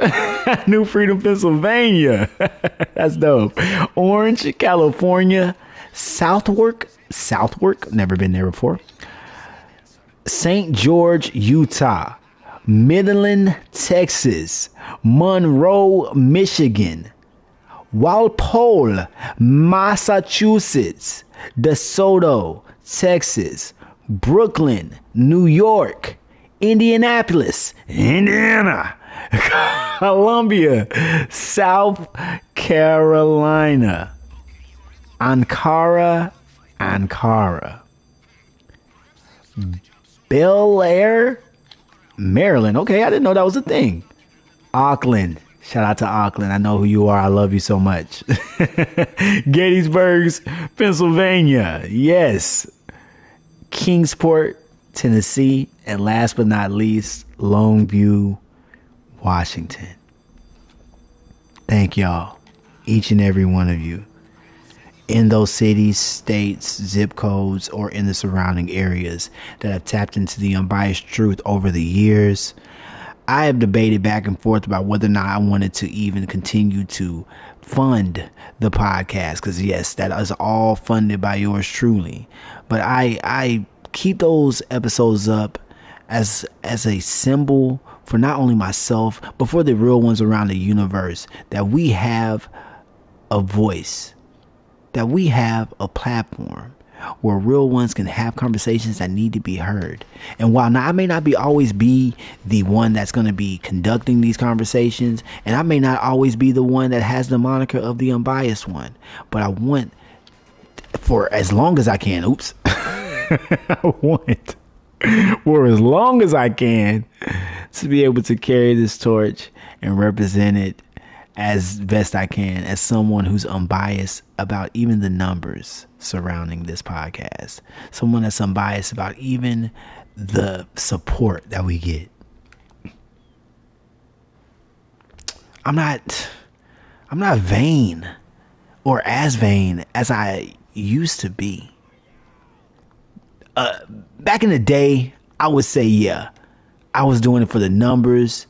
New Freedom, Pennsylvania. That's dope. Orange, California. Southwark, never been there before. St. George, Utah. Midland, Texas. Monroe, Michigan. Walpole, Massachusetts. DeSoto, Texas. Brooklyn, New York. Indianapolis, Indiana. Columbia, South Carolina. Ankara. Bel Air, Maryland. Okay, I didn't know that was a thing. Auckland, Shout out to Auckland. I know who you are. I love you so much. Gettysburg, Pennsylvania. Yes. Kingsport, Tennessee. And last but not least, Longview, Washington. Thank y'all. Each and every one of you. In those cities, states, zip codes, or in the surrounding areas that have tapped into the unbiased truth over the years. I have debated back and forth about whether or not I wanted to even continue to fund the podcast, because yes, that is all funded by yours truly. But I keep those episodes up as a symbol for not only myself, but for the real ones around the universe, that we have a voice, that we have a platform where real ones can have conversations that need to be heard. And while I may not always be the one that's going to be conducting these conversations, and I may not always be the one that has the moniker of the unbiased one, but I want, for as long as I can, I want for as long as I can to be able to carry this torch and represent it as best I can, as someone who's unbiased about even the numbers surrounding this podcast, someone that's unbiased about even the support that we get. I'm not vain, or as vain as I used to be. Back in the day, I would say, yeah, I was doing it for the numbers,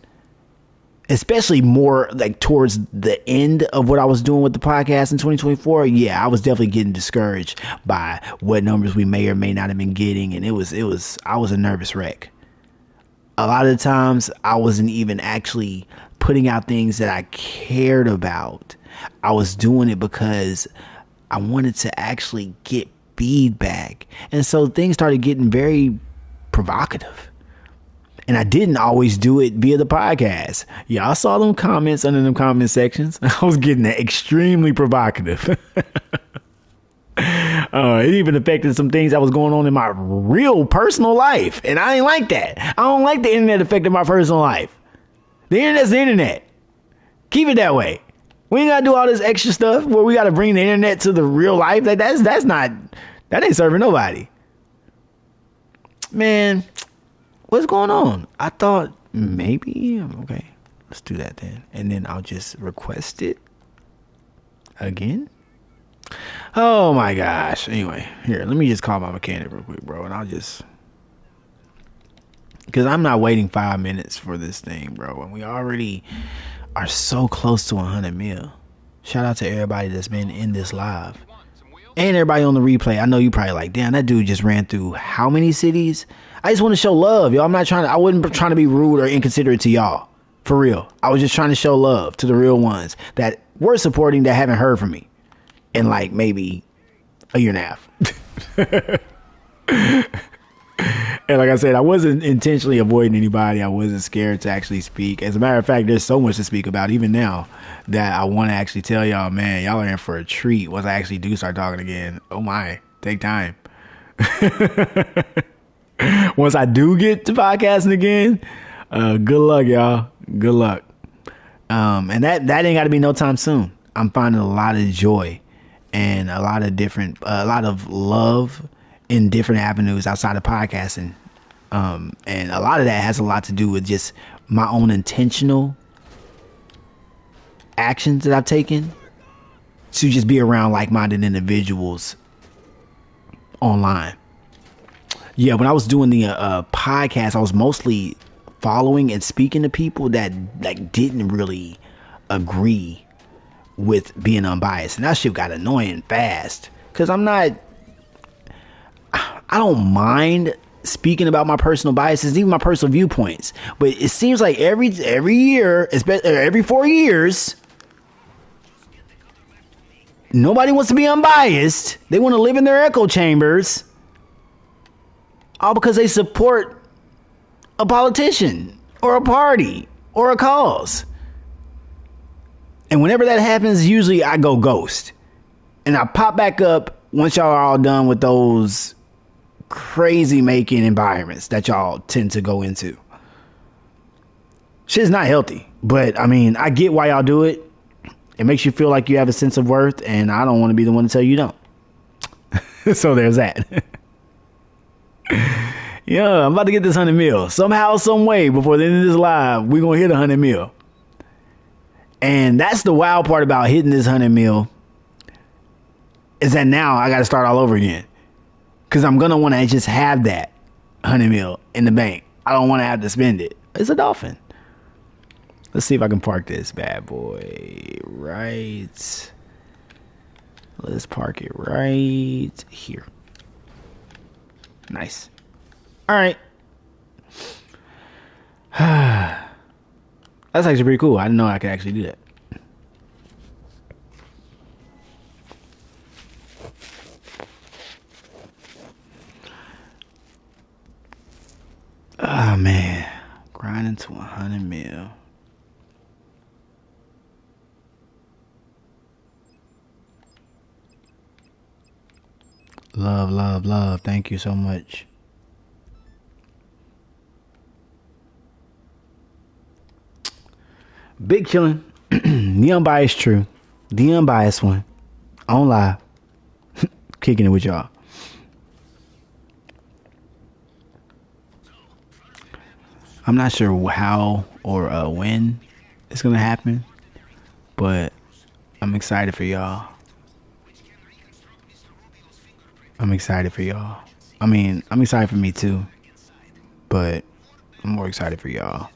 especially more like towards the end of what I was doing with the podcast in 2024. Yeah, I was definitely getting discouraged by what numbers we may or may not have been getting. And I was a nervous wreck. A lot of the times I wasn't even actually putting out things that I cared about. I was doing it because I wanted to actually get feedback. And so things started getting very provocative. And I didn't always do it via the podcast. Yeah, I saw them comments under them comment sections. I was getting extremely provocative. It even affected some things that was going on in my real personal life. And I ain't like that. I don't like the internet affecting my personal life. The internet's the internet. Keep it that way. We ain't got to do all this extra stuff where we got to bring the internet to the real life. Like that ain't serving nobody. Man, what's going on? I thought maybe, okay, let's do that then. And then I'll just request it again. Oh my gosh. Anyway, here, let me just call my mechanic real quick, bro. And I'll just, because I'm not waiting 5 minutes for this thing, bro. And we already are so close to 100 mil. Shout out to everybody that's been in this live. And everybody on the replay. I know you probably like, damn, that dude just ran through how many cities? I just want to show love, y'all. I wasn't trying to be rude or inconsiderate to y'all. For real. I was just trying to show love to the real ones that were supporting, that haven't heard from me in like maybe a year and a half. And like I said, I wasn't intentionally avoiding anybody. I wasn't scared to actually speak. As a matter of fact, there's so much to speak about even now that I want to actually tell y'all, man, y'all are in for a treat once I actually do start talking again. Oh my, take time. Once I do get to podcasting again, good luck, y'all. Good luck. And that ain't got to be no time soon. I'm finding a lot of joy and a lot of love in different avenues outside of podcasting. And a lot of that has a lot to do with just my own intentional actions that I've taken to just be around like-minded individuals online. Yeah, when I was doing the podcast, I was mostly following and speaking to people that like didn't really agree with being unbiased. And that shit got annoying fast. Because I don't mind speaking about my personal biases, even my personal viewpoints. But it seems like every year, especially every 4 years, nobody wants to be unbiased. They want to live in their echo chambers. All because they support a politician or a party or a cause. And whenever that happens, usually I go ghost. And I pop back up once y'all are all done with those crazy making environments that y'all tend to go into. Shit's not healthy. But I mean, I get why y'all do it. It makes you feel like you have a sense of worth, and I don't want to be the one to tell you don't. So there's that. Yeah, I'm about to get this 100 mil. Somehow, some way, before the end of this live, we're going to hit 100 mil. And that's the wild part about hitting this 100 mil, is that now I got to start all over again. Because I'm going to want to just have that 100 mil in the bank. I don't want to have to spend it. It's a dolphin. Let's see if I can park this bad boy right. Let's park it right here. Nice. All right. That's actually pretty cool. I didn't know I could actually do that. Oh, man. Grinding to 100 mil. Love, love, love. Thank you so much. Big chillin'. The unbiased true. The unbiased one. On live. Kicking it with y'all. I'm not sure how or when it's gonna happen, but I'm excited for y'all. I'm excited for y'all. I mean, I'm excited for me too, but I'm more excited for y'all.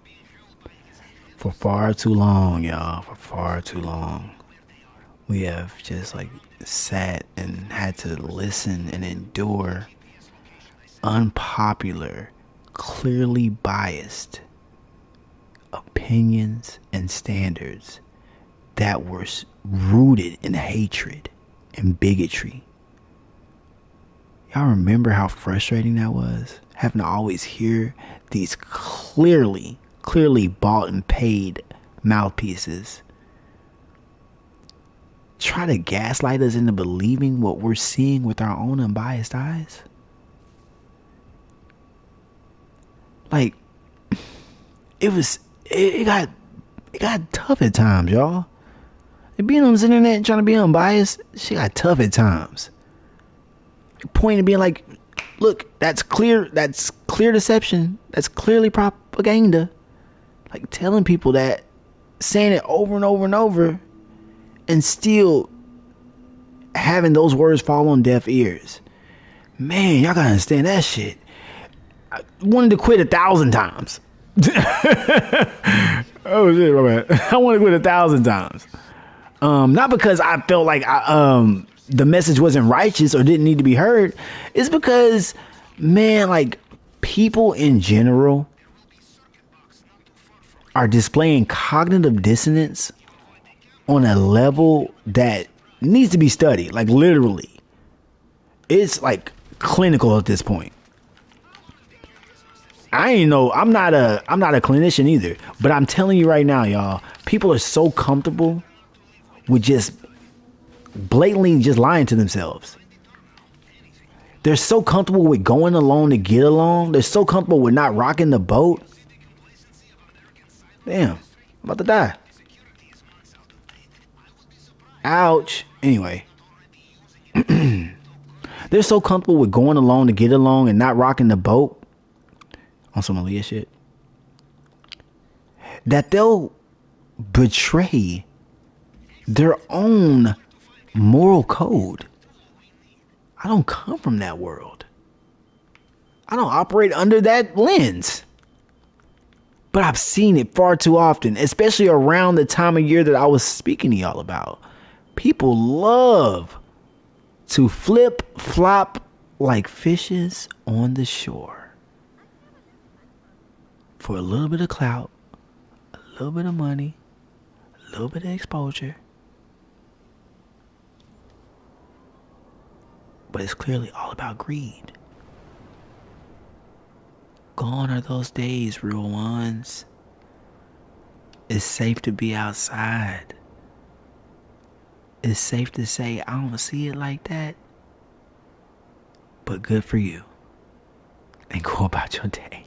For far too long, y'all. For far too long, we have just like sat and had to listen and endure unpopular, clearly biased opinions and standards that were rooted in hatred and bigotry. Y'all remember how frustrating that was? Having to always hear these clearly bought and paid mouthpieces try to gaslight us into believing what we're seeing with our own unbiased eyes. Like, it got tough at times, y'all. And being on this internet and trying to be unbiased, shit got tough at times. Point of being like, look, that's clear deception. That's clearly propaganda. Like telling people that, saying it over and over and over, and still having those words fall on deaf ears. Man, y'all gotta understand that shit. I wanted to quit 1,000 times. Oh shit, my bad. I wanted to quit 1,000 times. Not because I felt like the message wasn't righteous or didn't need to be heard. It's because, man, like, people in general are displaying cognitive dissonance on a level that needs to be studied. Like, literally, it's like clinical at this point. I'm not a clinician either, but I'm telling you right now, y'all, people are so comfortable with just blatantly just lying to themselves. They're so comfortable with going along to get along. They're so comfortable with not rocking the boat. Damn, I'm about to die. Ouch. Anyway. They're so comfortable with going along to get along and not rocking the boat on some Aaliyah shit that they'll betray their own moral code. I don't come from that world. I don't operate under that lens. But I've seen it far too often, especially around the time of year that I was speaking to y'all about. People love to flip flop like fishes on the shore for a little bit of clout, a little bit of money, a little bit of exposure. But it's clearly all about greed. Gone are those days, real ones. It's safe to be outside. It's safe to say, I don't see it like that. But good for you. And go about your day.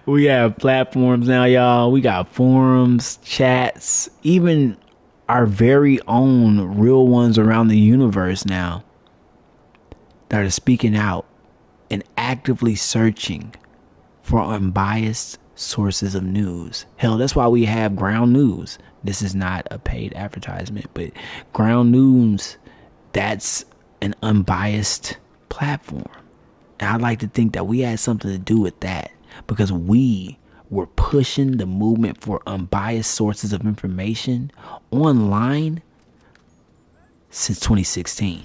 We have platforms now, y'all. We got forums, chats, even our very own real ones around the universe now that are speaking out and actively searching for unbiased sources of news. Hell, that's why we have Ground News. This is not a paid advertisement, but Ground News, that's an unbiased platform. And I'd like to think that we had something to do with that because we were pushing the movement for unbiased sources of information online since 2016.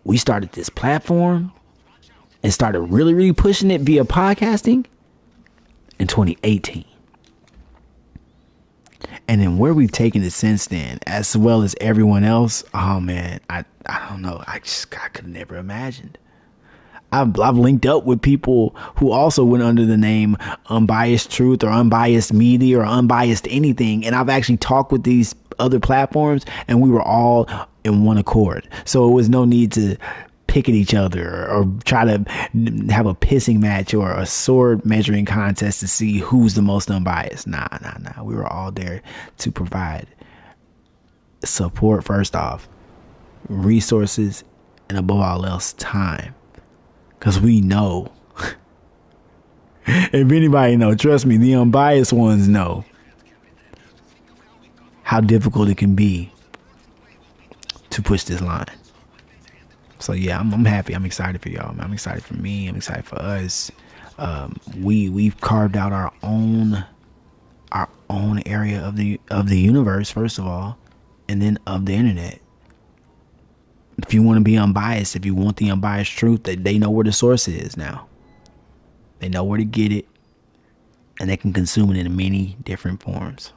We started this platform and started really pushing it via podcasting in 2018. And then where we've taken it since then, as well as everyone else, oh man, I don't know. I could have never imagined. I've linked up with people who also went under the name Unbiased Truth or Unbiased Media or Unbiased anything. And I've actually talked with these other platforms and we were all in one accord. So it was no need to pick at each other or try to have a pissing match or a sword measuring contest to see who's the most unbiased. Nah. We were all there to provide support first off, resources, and above all else, time. Because we know, if anybody know, trust me, the unbiased ones know how difficult it can be to push this line. So yeah, I'm happy. I'm excited for y'all, man. I'm excited for me. I'm excited for us. We've carved out our own area of the universe, first of all, and then of the internet. If you want to be unbiased, if you want the unbiased truth, they know where the source is now. They know where to get it, and they can consume it in many different forms.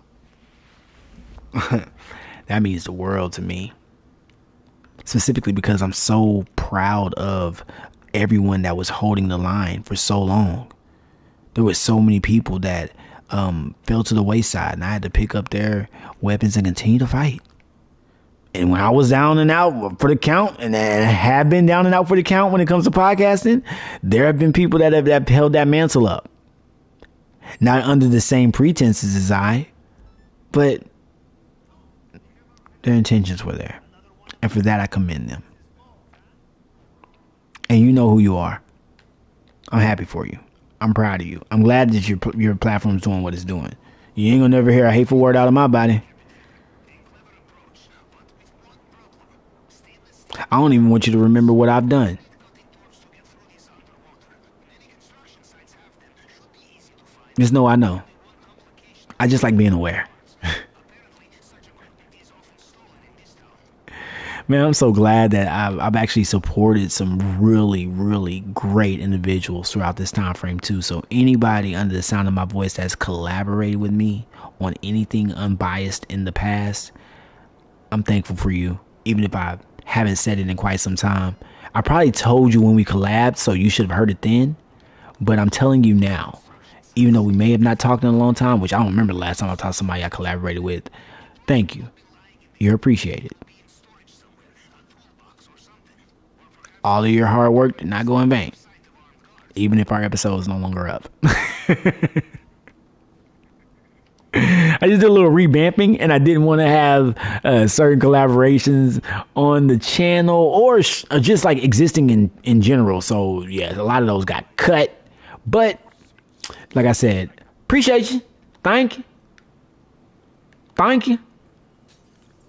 That means the world to me. Specifically because I'm so proud of everyone that was holding the line for so long. There were so many people that fell to the wayside, and I had to pick up their weapons and continue to fight. And when I was down and out for the count, and I have been down and out for the count when it comes to podcasting, there have been people that have held that mantle up. Not under the same pretenses as I, but their intentions were there. And for that, I commend them. And you know who you are. I'm happy for you. I'm proud of you. I'm glad that your platform's doing what it's doing. You ain't gonna never hear a hateful word out of my body. I don't even want you to remember what I've done. Just know I know. I just like being aware. Man, I'm so glad that I've actually supported some really great individuals throughout this time frame too. So anybody under the sound of my voice that's collaborated with me on anything unbiased in the past, I'm thankful for you. Even if I haven't said it in quite some time. I probably told you when we collabed, so you should have heard it then. But I'm telling you now, even though we may have not talked in a long time, which I don't remember the last time I talked to somebody I collaborated with. Thank you. You're appreciated. All of your hard work did not go in vain, even if our episode is no longer up. I just did a little revamping, and I didn't want to have certain collaborations on the channel or just like existing in general. So yeah, a lot of those got cut. But like I said, appreciate you. Thank you.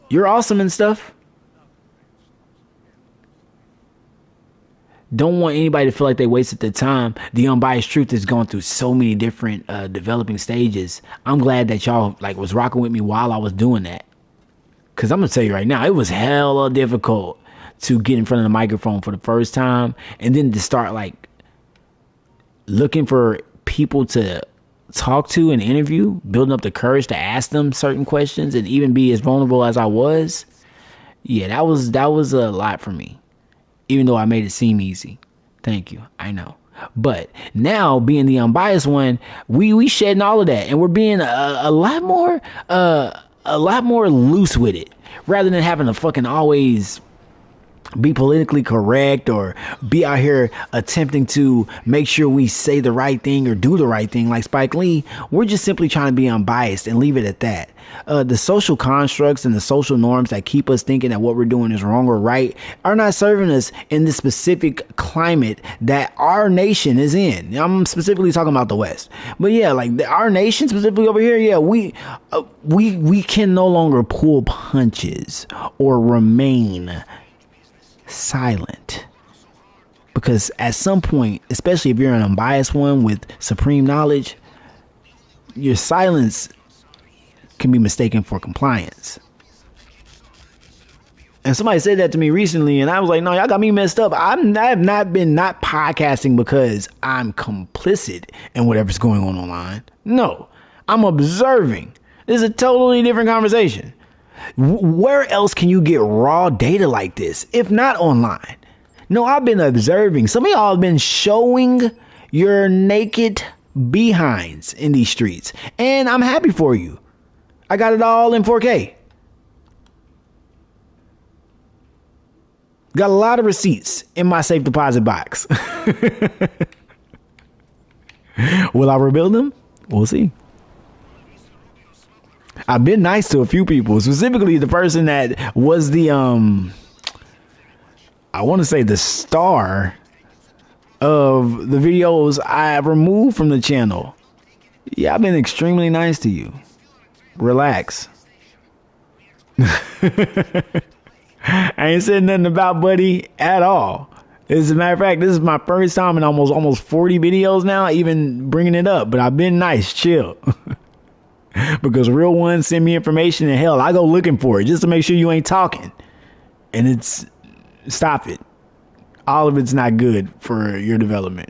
You're awesome and stuff. Don't want anybody to feel like they wasted their time. The Unbiased Truth has gone through so many different developing stages. I'm glad that y'all was rocking with me while I was doing that. Because I'm going to tell you right now, it was hella difficult to get in front of the microphone for the first time. And then to start looking for people to talk to and interview, building up the courage to ask them certain questions and even be as vulnerable as I was. Yeah, that was a lot for me. Even though I made it seem easy. Thank you. I know. But now being the unbiased one, we shedding all of that, and we're being a lot more loose with it, rather than having to fucking always be politically correct or be out here attempting to make sure we say the right thing or do the right thing like Spike Lee. We're just simply trying to be unbiased and leave it at that. The social constructs and the social norms that keep us thinking that what we're doing is wrong or right are not serving us in the specific climate that our nation is in. I'm specifically talking about the West, but yeah, like our nation specifically over here, yeah, we can no longer pull punches or remain silent, because at some point, especially if you're an unbiased one with supreme knowledge, your silence can be mistaken for compliance. And somebody said that to me recently, and I was like, no, y'all got me messed up. I have not been not podcasting because I'm complicit in whatever's going on online. No, I'm observing. This is a totally different conversation. Where else can you get raw data like this if not online? No, I've been observing. Some of y'all have been showing your naked behinds in these streets, and I'm happy for you. I got it all in 4K. Got a lot of receipts in my safe deposit box. Will I rebuild them? We'll see. I've been nice to a few people, specifically the person that was the I want to say the star of the videos I removed from the channel. Yeah, I've been extremely nice to you. Relax. I ain't said nothing about buddy at all. As a matter of fact, this is my first time in almost 40 videos now even bringing it up, but I've been nice, chill. Because real ones send me information, and hell, I go looking for it just to make sure you ain't talking. And stop it. All of it's not good for your development.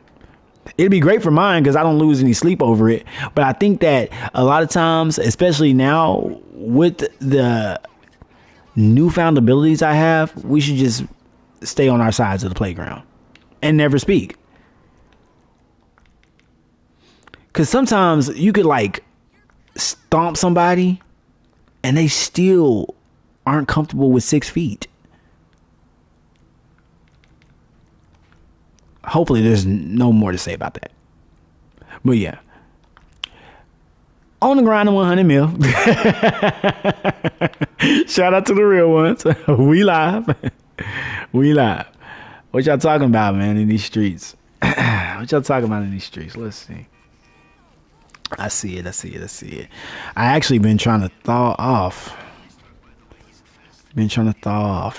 It'd be great for mine because I don't lose any sleep over it. But I think that a lot of times, especially now with the newfound abilities I have, we should just stay on our sides of the playground and never speak. Because sometimes you could like stomp somebody and they still aren't comfortable with 6 feet. Hopefully there's no more to say about that. But yeah. On the grind of 100 mil. Shout out to the real ones. We live. We live. What y'all talking about, man, in these streets? What y'all talking about in these streets? Let's see. I see it. I actually been trying to thaw off.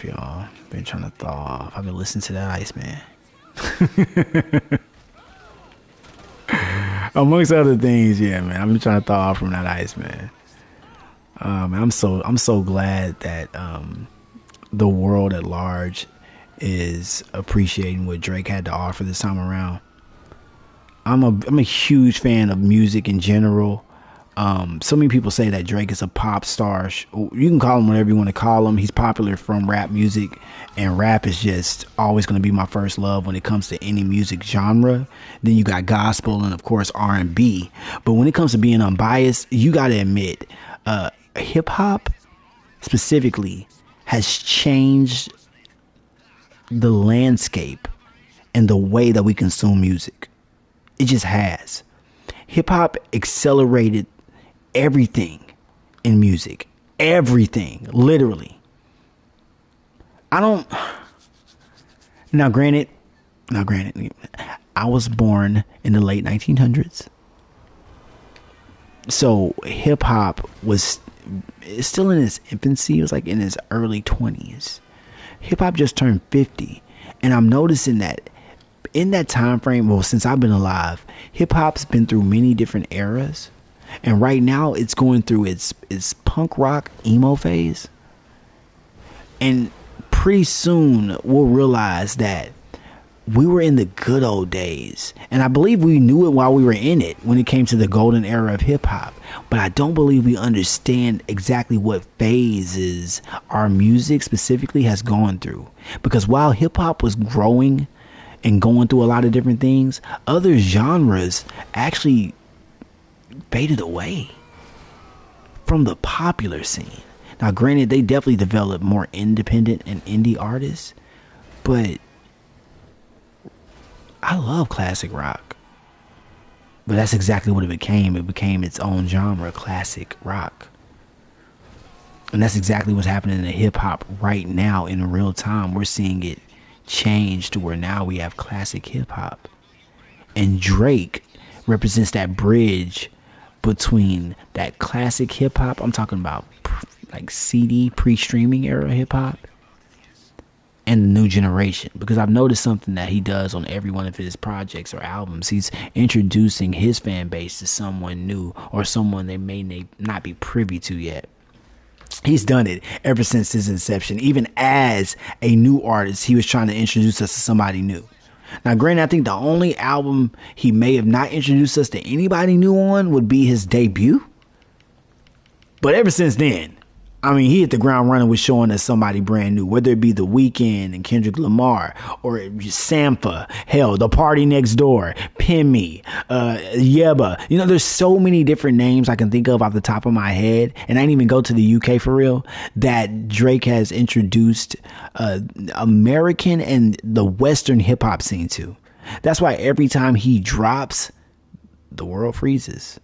Y'all. I've been listening to that ice, man. Amongst other things, yeah, man. I've been trying to thaw off from that ice, man. I'm so glad that the world at large is appreciating what Drake had to offer this time around. I'm a huge fan of music in general. So many people say that Drake is a pop star. You can call him whatever you want to call him. He's popular from rap music, and rap is just always going to be my first love when it comes to any music genre. Then you got gospel and of course R&B. But when it comes to being unbiased, you got to admit, hip hop specifically has changed the landscape and the way that we consume music. It just has. Hip hop accelerated everything in music. Everything, literally. Now granted, I was born in the late 1900s. So hip hop was still in its infancy. It was like in its early 20s. Hip hop just turned 50. And I'm noticing that in that time frame, well, since I've been alive, hip hop's been through many different eras. And right now it's going through its punk rock emo phase. And pretty soon we'll realize that we were in the good old days. And I believe we knew it while we were in it when it came to the golden era of hip hop. But I don't believe we understand exactly what phases our music specifically has gone through. Because while hip hop was growing and going through a lot of different things, other genres actually faded away from the popular scene. Now, granted, they definitely developed more independent and indie artists, But I love classic rock. But that's exactly what it became. It became its own genre, classic rock. And that's exactly what's happening in hip hop right now in real time. We're seeing it change to where now we have classic hip hop. And Drake represents that bridge between that classic hip hop. I'm talking about like CD pre-streaming era hip hop and the new generation, because I've noticed something that he does on every one of his projects or albums. He's introducing his fan base to someone new or someone they may not be privy to yet. He's done it ever since his inception. Even as a new artist, he was trying to introduce us to somebody new. Now, granted, I think the only album he may have not introduced us to anybody new on would be his debut. But ever since then, I mean, he hit the ground running with showing us somebody brand new, whether it be The Weeknd and Kendrick Lamar or Sampha, hell, The Party Next Door, Pimmy, Yeba. You know, there's so many different names I can think of off the top of my head, and I didn't even go to the UK for real, that Drake has introduced American and the Western hip hop scene to. That's why every time he drops, the world freezes.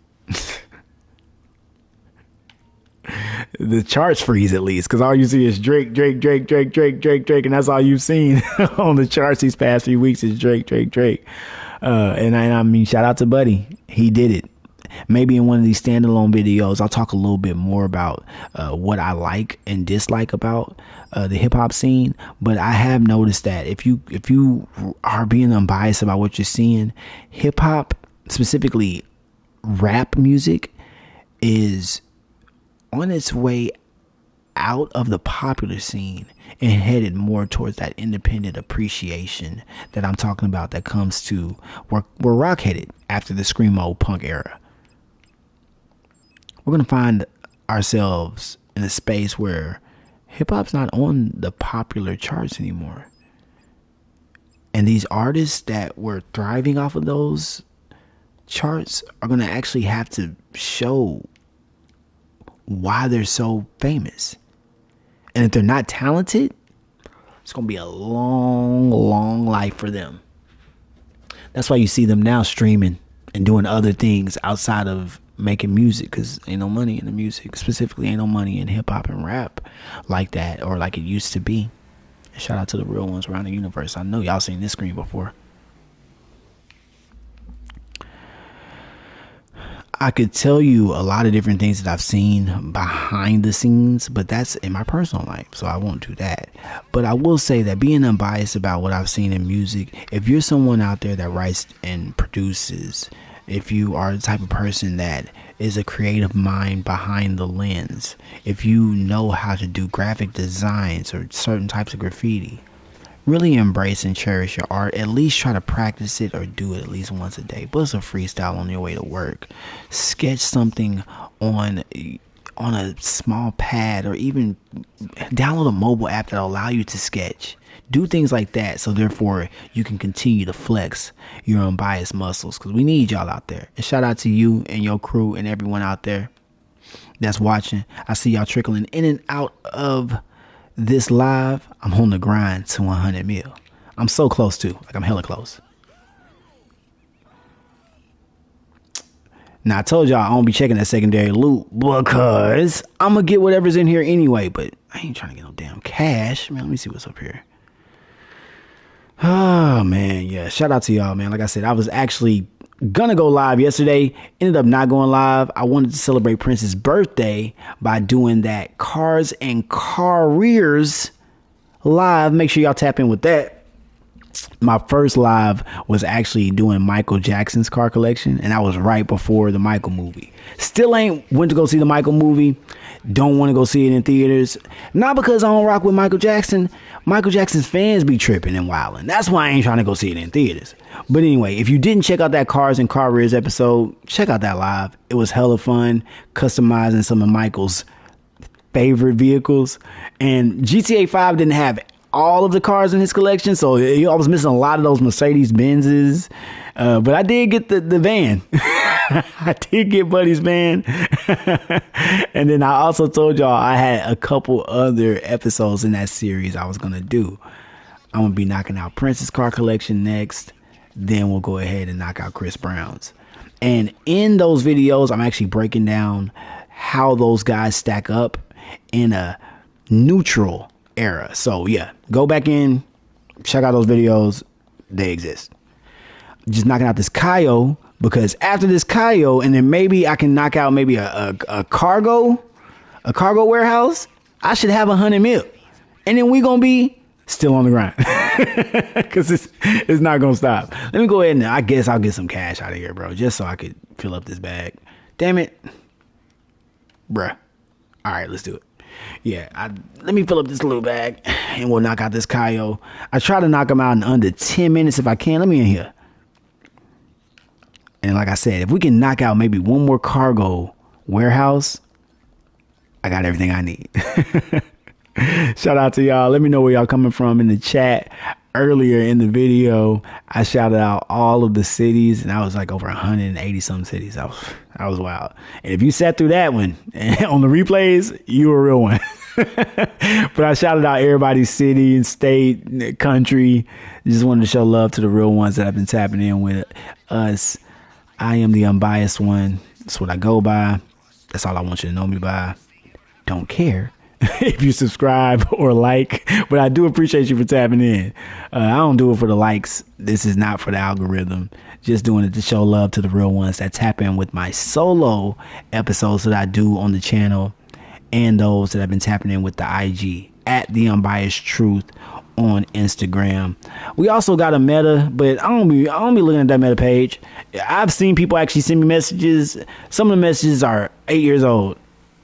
The charts freeze, at least, because all you see is Drake, and that's all you've seen on the charts these past few weeks is Drake. And I mean, shout out to Buddy, he did it. Maybe in one of these standalone videos, I'll talk a little bit more about what I like and dislike about the hip hop scene. But I have noticed that if you are being unbiased about what you're seeing, hip hop, specifically rap music, is on its way out of the popular scene and headed more towards that independent appreciation that I'm talking about, that comes to where rock headed after the screamo punk era. We're going to find ourselves in a space where hip hop's not on the popular charts anymore. And these artists that were thriving off of those charts are going to actually have to show why they're so famous. And if they're not talented, it's going to be a long life for them. That's why you see them now streaming and doing other things outside of making music, because ain't no money in the music. Specifically, ain't no money in hip hop and rap like that, or like it used to be. And shout out to the real ones around the universe. I know y'all seen this screen before. I could tell you a lot of different things that I've seen behind the scenes, but that's in my personal life, so I won't do that. But I will say that, being unbiased about what I've seen in music, if you're someone out there that writes and produces, if you are the type of person that is a creative mind behind the lens, if you know how to do graphic designs or certain types of graffiti, really embrace and cherish your art. At least try to practice it or do it at least once a day. Bust a freestyle on your way to work. Sketch something on a small pad, or even download a mobile app that'll allow you to sketch. Do things like that, so therefore you can continue to flex your unbiased muscles, because we need y'all out there. And shout out to you and your crew and everyone out there that's watching. I see y'all trickling in and out of this live. I'm on the grind to 100 mil. I'm so close to, like, I'm hella close. Now, I told y'all I won't be checking that secondary loot because I'm gonna get whatever's in here anyway, but I ain't trying to get no damn cash. Man, let me see what's up here. Oh man, yeah, shout out to y'all, man. Like I said, I was actually gonna go live yesterday, ended up not going live. I wanted to celebrate Prince's birthday by doing that Cars and Careers live. Make sure y'all tap in with that. My first live was actually doing Michael Jackson's car collection, and that was right before the Michael movie. Still ain't went to go see the Michael movie. Don't want to go see it in theaters. Not because I don't rock with Michael Jackson. Michael Jackson's fans be tripping and wilding. That's why I ain't trying to go see it in theaters. But anyway, if you didn't check out that Cars and Careers episode, check out that live. It was hella fun, customizing some of Michael's favorite vehicles. And GTA 5 didn't have all of the cars in his collection, so I was missing a lot of those Mercedes Benzes. But I did get the van. I did get Buddy's van. And then I also told y'all I had a couple other episodes in that series I was gonna do. I'm gonna be knocking out Prince's car collection next. Then we'll go ahead and knock out Chris Brown's. And in those videos, I'm actually breaking down how those guys stack up in a neutral era. So yeah, go back in, check out those videos. They exist. Just knocking out this Kaio, because after this Kaio, and then maybe I can knock out maybe a cargo warehouse, I should have 100 mil. And then we gonna be still on the grind. Because it's not gonna stop. Let me go ahead and I guess I'll get some cash out of here, bro, just so I could fill up this bag. Damn it, bruh. All right, let's do it. Yeah, let me fill up this little bag and we'll knock out this Kaio. I try to knock him out in under 10 minutes if I can. Let me in here. And like I said, if we can knock out maybe one more cargo warehouse, I got everything I need. Shout out to y'all. Let me know where y'all coming from in the chat. Earlier in the video, I shouted out all of the cities, and I was like over 180 some cities. I was wild. And if you sat through that one on the replays, you were a real one. But I shouted out everybody's city and state, country. Just wanted to show love to the real ones that have been tapping in with us. I am the unbiased one. That's what I go by. That's all I want you to know me by. Don't care if you subscribe or like, but I do appreciate you for tapping in. I don't do it for the likes. This is not for the algorithm. Just doing it to show love to the real ones that tap in with my solo episodes that I do on the channel, and those that have been tapping in with the IG at the Unbiased Truth on Instagram. We also got a meta, but I don't be looking at that meta page. I've seen people actually send me messages. Some of the messages are 8 years old.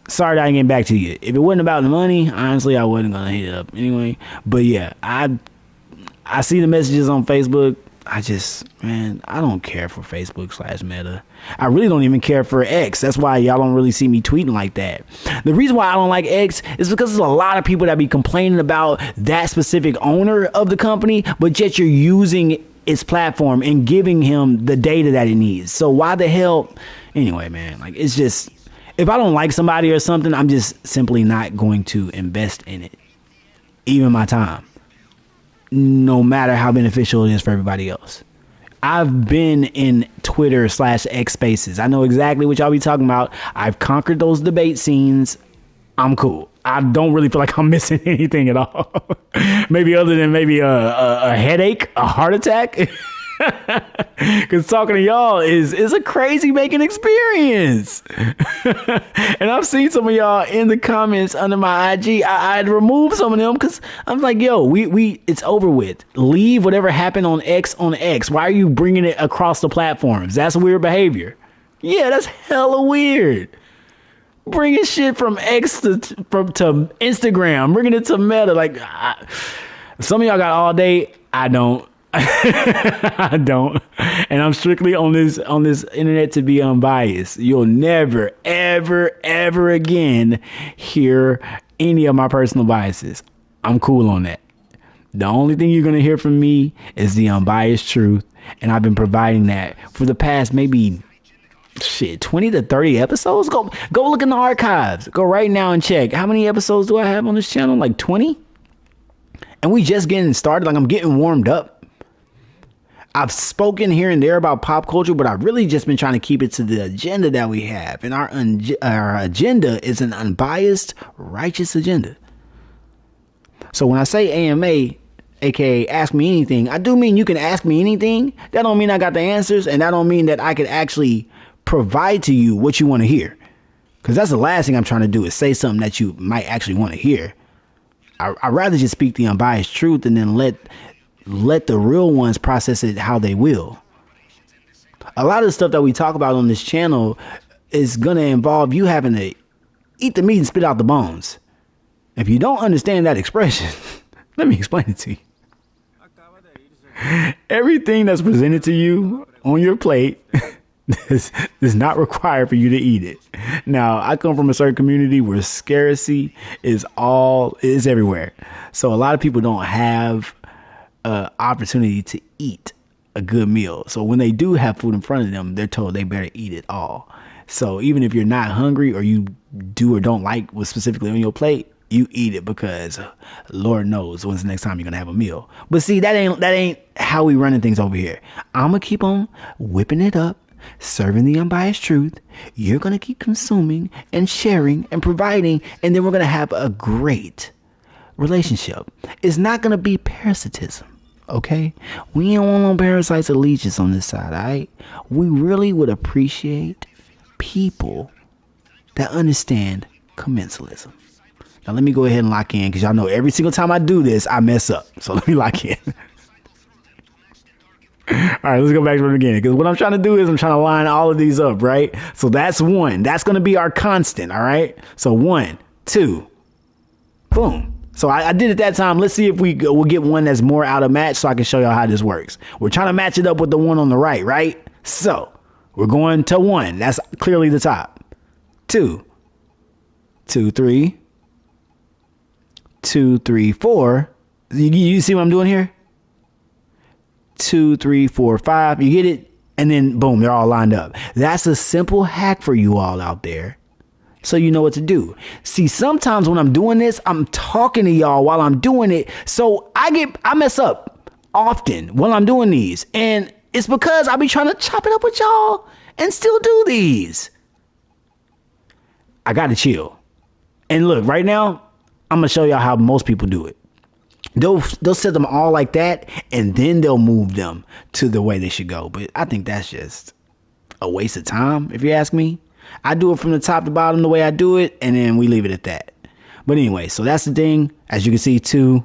Sorry that I ain't getting back to you. If it wasn't about the money, honestly, I wasn't gonna hit it up anyway. But yeah, I see the messages on Facebook. I don't care for Facebook/Meta. I really don't even care for X. That's why y'all don't really see me tweeting like that. The reason why I don't like X is because there's a lot of people that be complaining about that specific owner of the company, but yet you're using its platform and giving him the data that he needs. So why the hell? Anyway, man, like, it's just, if I don't like somebody or something, I'm just simply not going to invest in it, even my time, no matter how beneficial it is for everybody else. I've been in Twitter/X spaces. I know exactly what y'all be talking about. I've conquered those debate scenes. I'm cool. I don't really feel like I'm missing anything at all. Maybe other than maybe a headache, a heart attack. Because talking to y'all is a crazy making experience. And I've seen some of y'all in the comments under my IG. I'd remove some of them because I'm like, yo, we it's over with. Leave whatever happened on X on X. Why are you bringing it across the platforms? That's weird behavior. Yeah, that's hella weird. Bringing shit from X to Instagram, bringing it to Meta. Like, some of y'all got all day. I don't. I don't. And I'm strictly on this internet to be unbiased. You'll never, ever, ever again hear any of my personal biases. I'm cool on that. The only thing you're going to hear from me is the unbiased truth. And I've been providing that for the past maybe 20 to 30 episodes. Go look in the archives. Go right now and check. How many episodes do I have on this channel? Like 20? And we just getting started. Like, I'm getting warmed up. I've spoken here and there about pop culture, but I've really just been trying to keep it to the agenda that we have. And our agenda is an unbiased, righteous agenda. So when I say AMA, aka ask me anything, I do mean you can ask me anything. That don't mean I got the answers, and that don't mean that I could actually provide to you what you want to hear. Because that's the last thing I'm trying to do, is say something that you might actually want to hear. I'd rather just speak the unbiased truth and then let the real ones process it how they will. A lot of the stuff that we talk about on this channel is going to involve you having to eat the meat and spit out the bones. If you don't understand that expression, let me explain it to you. Everything that's presented to you on your plate does not require for you to eat it. Now, I come from a certain community where scarcity is everywhere. So a lot of people don't have opportunity to eat a good meal. So when they do have food in front of them, they're told they better eat it all. So even if you're not hungry, or you do or don't like what's specifically on your plate, you eat it because Lord knows when's the next time you're gonna have a meal. But see, that ain't how we running things over here. I'm gonna keep on whipping it up, serving the unbiased truth. You're gonna keep consuming and sharing and providing, and then we're gonna have a great relationship. It's not gonna be parasitism. Okay, we don't want no parasites or leeches on this side. All right, we really would appreciate people that understand commensalism. Now let me go ahead and lock in, because y'all know every single time I do this I mess up, so let me lock in. All right, let's go back to it again, because what I'm trying to do is I'm trying to line all of these up, right? So that's one. That's going to be our constant. All right, so 1, 2, boom. So I did it that time. Let's see if we'll get one that's more out of match, so I can show y'all how this works. We're trying to match it up with the one on the right? So we're going to 1. That's clearly the top. 2, 2, 3, 2, 3, 4. You see what I'm doing here? 2, 3, 4, 5. You get it? And then boom, they're all lined up. That's a simple hack for you all out there, so you know what to do. See, sometimes when I'm doing this, I'm talking to y'all while I'm doing it. So I mess up often while I'm doing these. And it's because I be trying to chop it up with y'all and still do these. I got to chill. And look, right now, I'm going to show y'all how most people do it. They'll set them all like that, and then they'll move them to the way they should go. But I think that's just a waste of time, if you ask me. I do it from the top to bottom the way I do it, and then we leave it at that. But anyway, so that's the thing. As you can see, 2,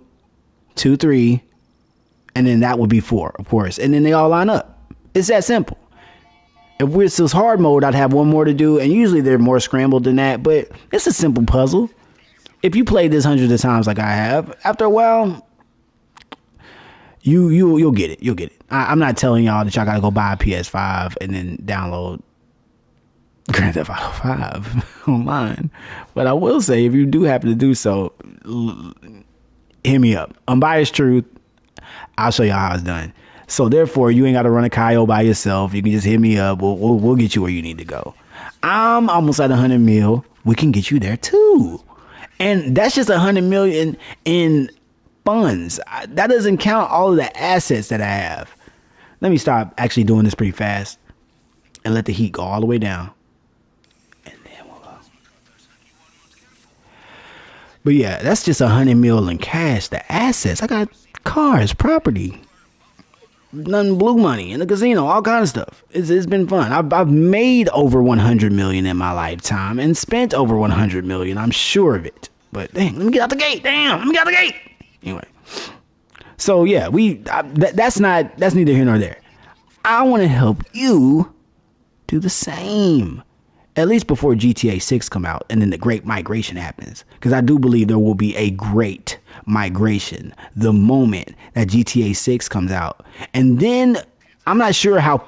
2, 3, and then that would be 4, of course. And then they all line up. It's that simple. If we're still hard mode, I'd have one more to do, and usually they're more scrambled than that, but it's a simple puzzle. If you play this hundreds of times like I have, after a while, you'll get it. You'll get it. I'm not telling y'all that y'all gotta go buy a PS5 and then download Grand Theft Auto 5 online. But I will say, if you do happen to do so, hit me up. Unbiased Truth. I'll show y'all how it's done. So therefore, you ain't got to run a Kyo by yourself. You can just hit me up. We'll get you where you need to go. I'm almost at 100 mil. We can get you there too. And that's just 100 million in funds. That doesn't count all of the assets that I have. Let me stop actually doing this pretty fast and let the heat go all the way down. But yeah, that's just 100 mil in cash. The assets, I got cars, property, nothing blue money in the casino, all kind of stuff. It's been fun. I've made over 100 million in my lifetime and spent over 100 million. I'm sure of it. But dang, let me get out the gate. Damn, let me get out the gate. Anyway, so yeah, that's neither here nor there. I want to help you do the same. At least before GTA 6 come out and then the great migration happens. Because I do believe there will be a great migration the moment that GTA 6 comes out. And then I'm not sure how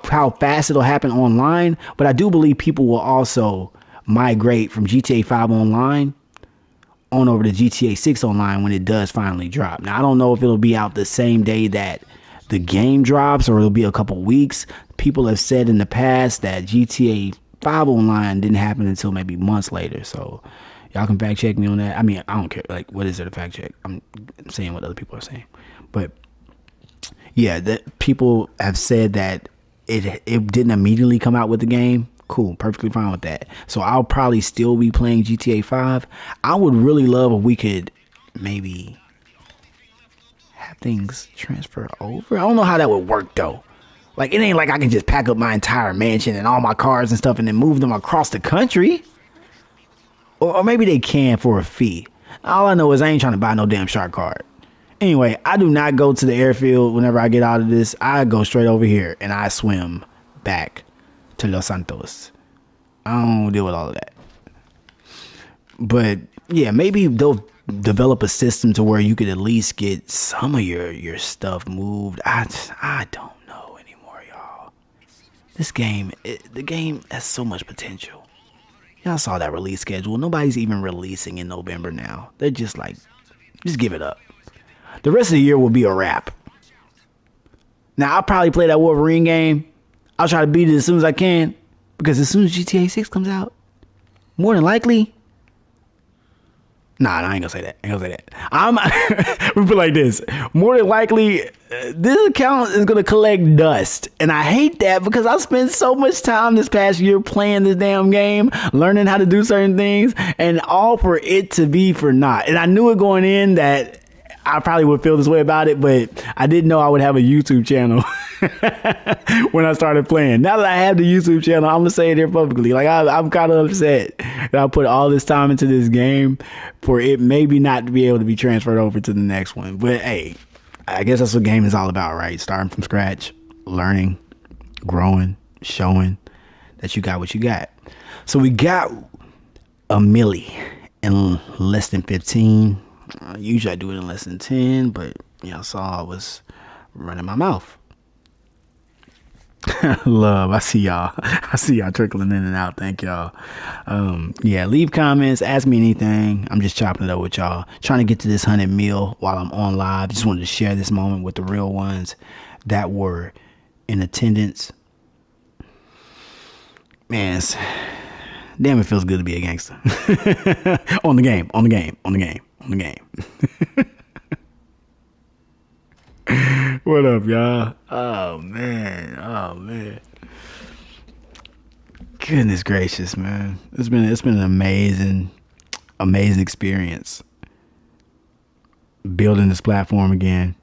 fast it'll happen online, but I do believe people will also migrate from GTA 5 online on over to GTA 6 online when it does finally drop. Now, I don't know if it'll be out the same day that the game drops or it'll be a couple weeks. People have said in the past that GTA 5 online didn't happen until maybe months later, so y'all can fact check me on that. I mean, I don't care, like, what is there to fact check? I'm saying what other people are saying. But yeah, that people have said that it didn't immediately come out with the game. Cool, perfectly fine with that. So I'll probably still be playing GTA 5. I would really love if we could maybe have things transfer over. I don't know how that would work though. Like, it ain't like I can just pack up my entire mansion and all my cars and stuff and then move them across the country. Or maybe they can for a fee. All I know is I ain't trying to buy no damn shark card. Anyway, I do not go to the airfield whenever I get out of this. I go straight over here and I swim back to Los Santos. I don't deal with all of that. But yeah, maybe they'll develop a system to where you could at least get some of your stuff moved. I don't. This game, the game has so much potential. Y'all saw that release schedule. Nobody's even releasing in November now. They're just like, just give it up. The rest of the year will be a wrap. Now, I'll probably play that Wolverine game. I'll try to beat it as soon as I can. Because as soon as GTA 6 comes out, more than likely, Nah, I ain't gonna say that. I ain't gonna say that. We put it like this. More than likely, this account is gonna collect dust. And I hate that because I spent so much time this past year playing this damn game, learning how to do certain things, and all for it to be for naught. And I knew it going in that I probably would feel this way about it, but I didn't know I would have a YouTube channel when I started playing. Now that I have the YouTube channel, I'm gonna say it here publicly. Like I'm kind of upset that I put all this time into this game for it maybe not to be able to be transferred over to the next one. But hey, I guess that's what game is all about, right? Starting from scratch, learning, growing, showing that you got what you got. So we got a milli in less than 15. Usually I do it in less than 10, but y'all saw I was running my mouth. Love, I see y'all. I see y'all trickling in and out. Thank y'all. Yeah, leave comments, ask me anything. I'm just chopping it up with y'all. Trying to get to this 100 mil while I'm on live. Just wanted to share this moment with the real ones that were in attendance. Man, damn, it feels good to be a gangster. On the game. What up, y'all? Oh man. Goodness gracious, man. It's been an amazing experience building this platform again.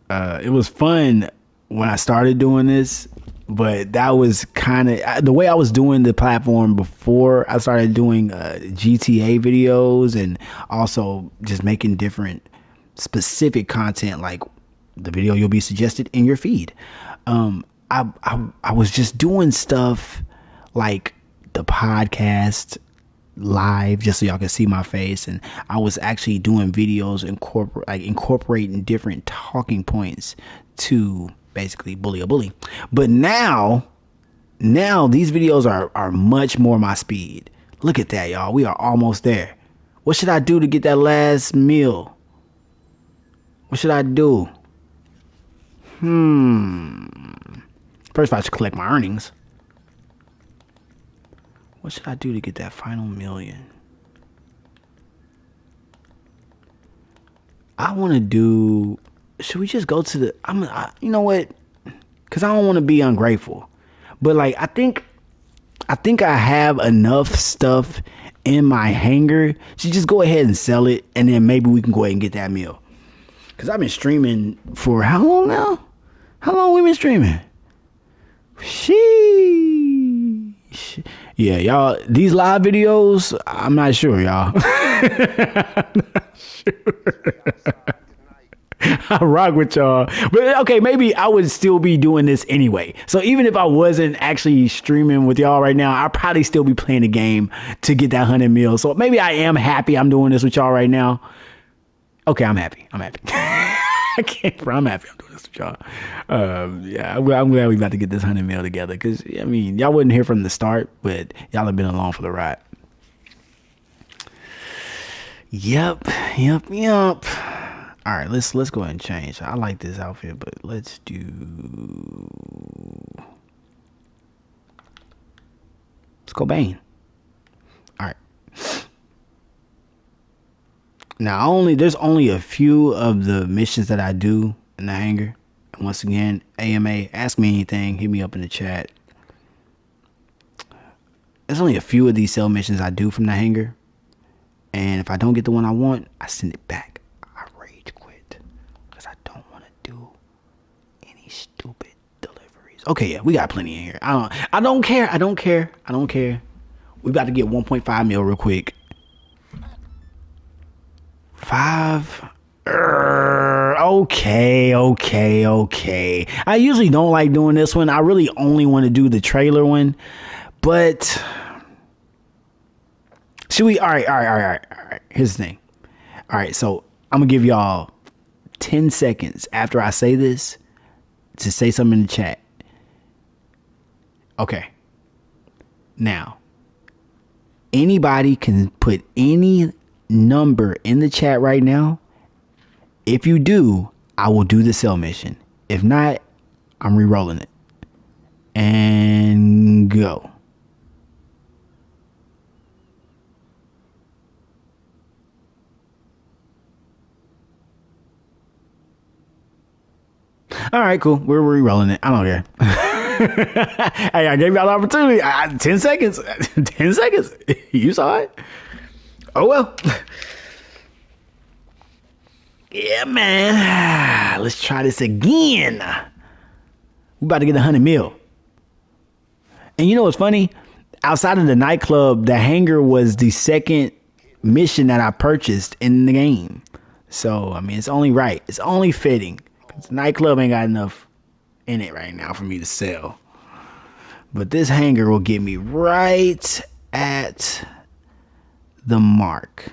It was fun when I started doing this, but that was kind of the way I was doing the platform before I started doing GTA videos, and also just making different specific content like the video you'll be suggested in your feed. I was just doing stuff like the podcast live just so y'all can see my face, and I was actually doing videos incorporating different talking points to basically bully a bully. But now these videos are much more my speed. Look at that, y'all. We are almost there. What should I do to get that last meal? What should I do? First, I should collect my earnings. What should I do to get that final million? I want to do... Should we just go to the... you know what? Because I don't want to be ungrateful. But like, I think I have enough stuff in my hangar to just go ahead and sell it. And then maybe we can go ahead and get that meal. Because I've been streaming for how long now? How long we been streaming? Sheesh. Yeah, y'all, these live videos, I'm not sure, y'all. I'm not sure. I rock with y'all. But okay, maybe I would still be doing this anyway. So even if I wasn't actually streaming with y'all right now, I'd probably still be playing the game to get that 100 mil. So maybe I am happy I'm doing this with y'all right now. Okay, I'm happy. I'm happy. I'm happy I'm doing this with y'all. Yeah, I'm glad we about to get this 100 mil together. Because, I mean, y'all wasn't here from the start, but y'all have been along for the ride. Yep. All right, let's go ahead and change. I like this outfit, but let's do... Let's go Bane. All right. Now, there's only a few of the missions that I do in the hangar. And once again, AMA, ask me anything. Hit me up in the chat. There's only a few of these cell missions I do from the hangar. And if I don't get the one I want, I send it back. I rage quit. Because I don't want to do any stupid deliveries. Okay, yeah, we got plenty in here. I don't care. We about to get 1.5 mil real quick. 5. Okay. I usually don't like doing this one. I really only want to do the trailer one. But should we? All right. Here's the thing. All right, so I'm gonna give y'all 10 seconds after I say this to say something in the chat. Okay. Now, anybody can put any number in the chat right now. If you do, I will do the cell mission. If not, I'm re-rolling it. And go. All right, cool. We're re-rolling it. I don't care. Hey, I gave y'all the opportunity. 10 seconds. 10 seconds. You saw it. Oh, well. Yeah, man. Let's try this again. We about to get 100 mil. And you know what's funny? Outside of the nightclub, the hangar was the second mission that I purchased in the game. So, I mean, it's only right. It's only fitting. The nightclub ain't got enough in it right now for me to sell. But this hangar will get me right at the mark.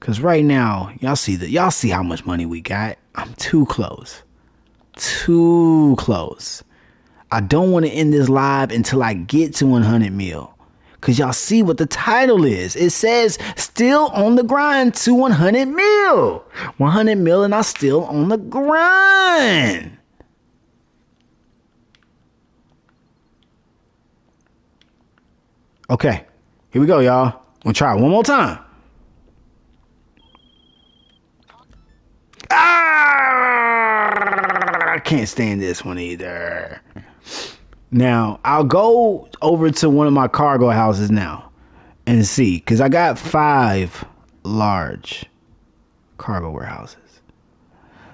Cause right now, y'all see how much money we got. I'm too close. Too close. I don't want to end this live until I get to 100 mil. Cause y'all see what the title is. It says still on the grind to 100 mil. 100 mil and I'm still on the grind. Okay, here we go, y'all. We'll try it one more time. I can't stand this one either. Now, I'll go over to one of my cargo houses now and see, because I got 5 large cargo warehouses.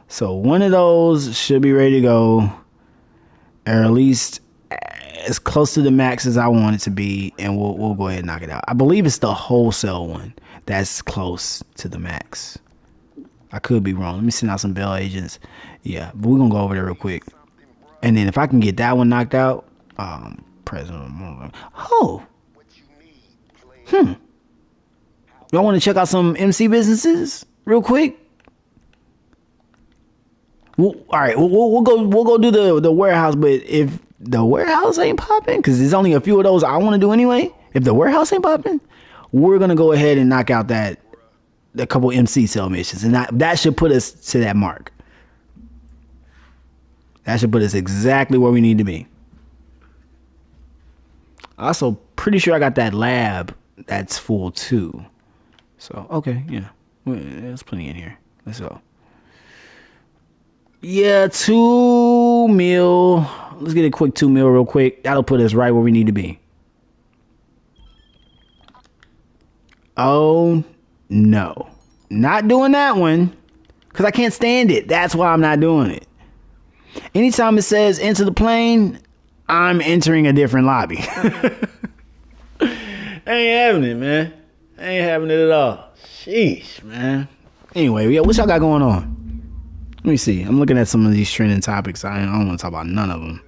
So one of those should be ready to go, or at least as close to the max as I want it to be, and we'll go ahead and knock it out. I believe it's the wholesale one that's close to the max. I could be wrong. Let me send out some bell agents. Yeah, but we're gonna go over there real quick. And then if I can get that one knocked out, President. Oh. Y'all want to check out some MC businesses real quick? Well, all right, we'll go do the warehouse. But if the warehouse ain't popping, because there's only a few of those I want to do anyway. If the warehouse ain't popping, we're gonna go ahead and knock out a couple MC sale missions, and that should put us to that mark. That should put us exactly where we need to be. Also, pretty sure I got that lab that's full too. So, okay, yeah. There's plenty in here. Let's go. Yeah, 2 mil. Let's get a quick 2 mil real quick. That'll put us right where we need to be. Oh, no. Not doing that one. Because I can't stand it. That's why I'm not doing it. Anytime it says enter the plane, I'm entering a different lobby. Ain't having it, man. Ain't having it at all. Sheesh, man. Anyway, yeah, what y'all got going on? Let me see. I'm looking at some of these trending topics. I don't want to talk about none of them.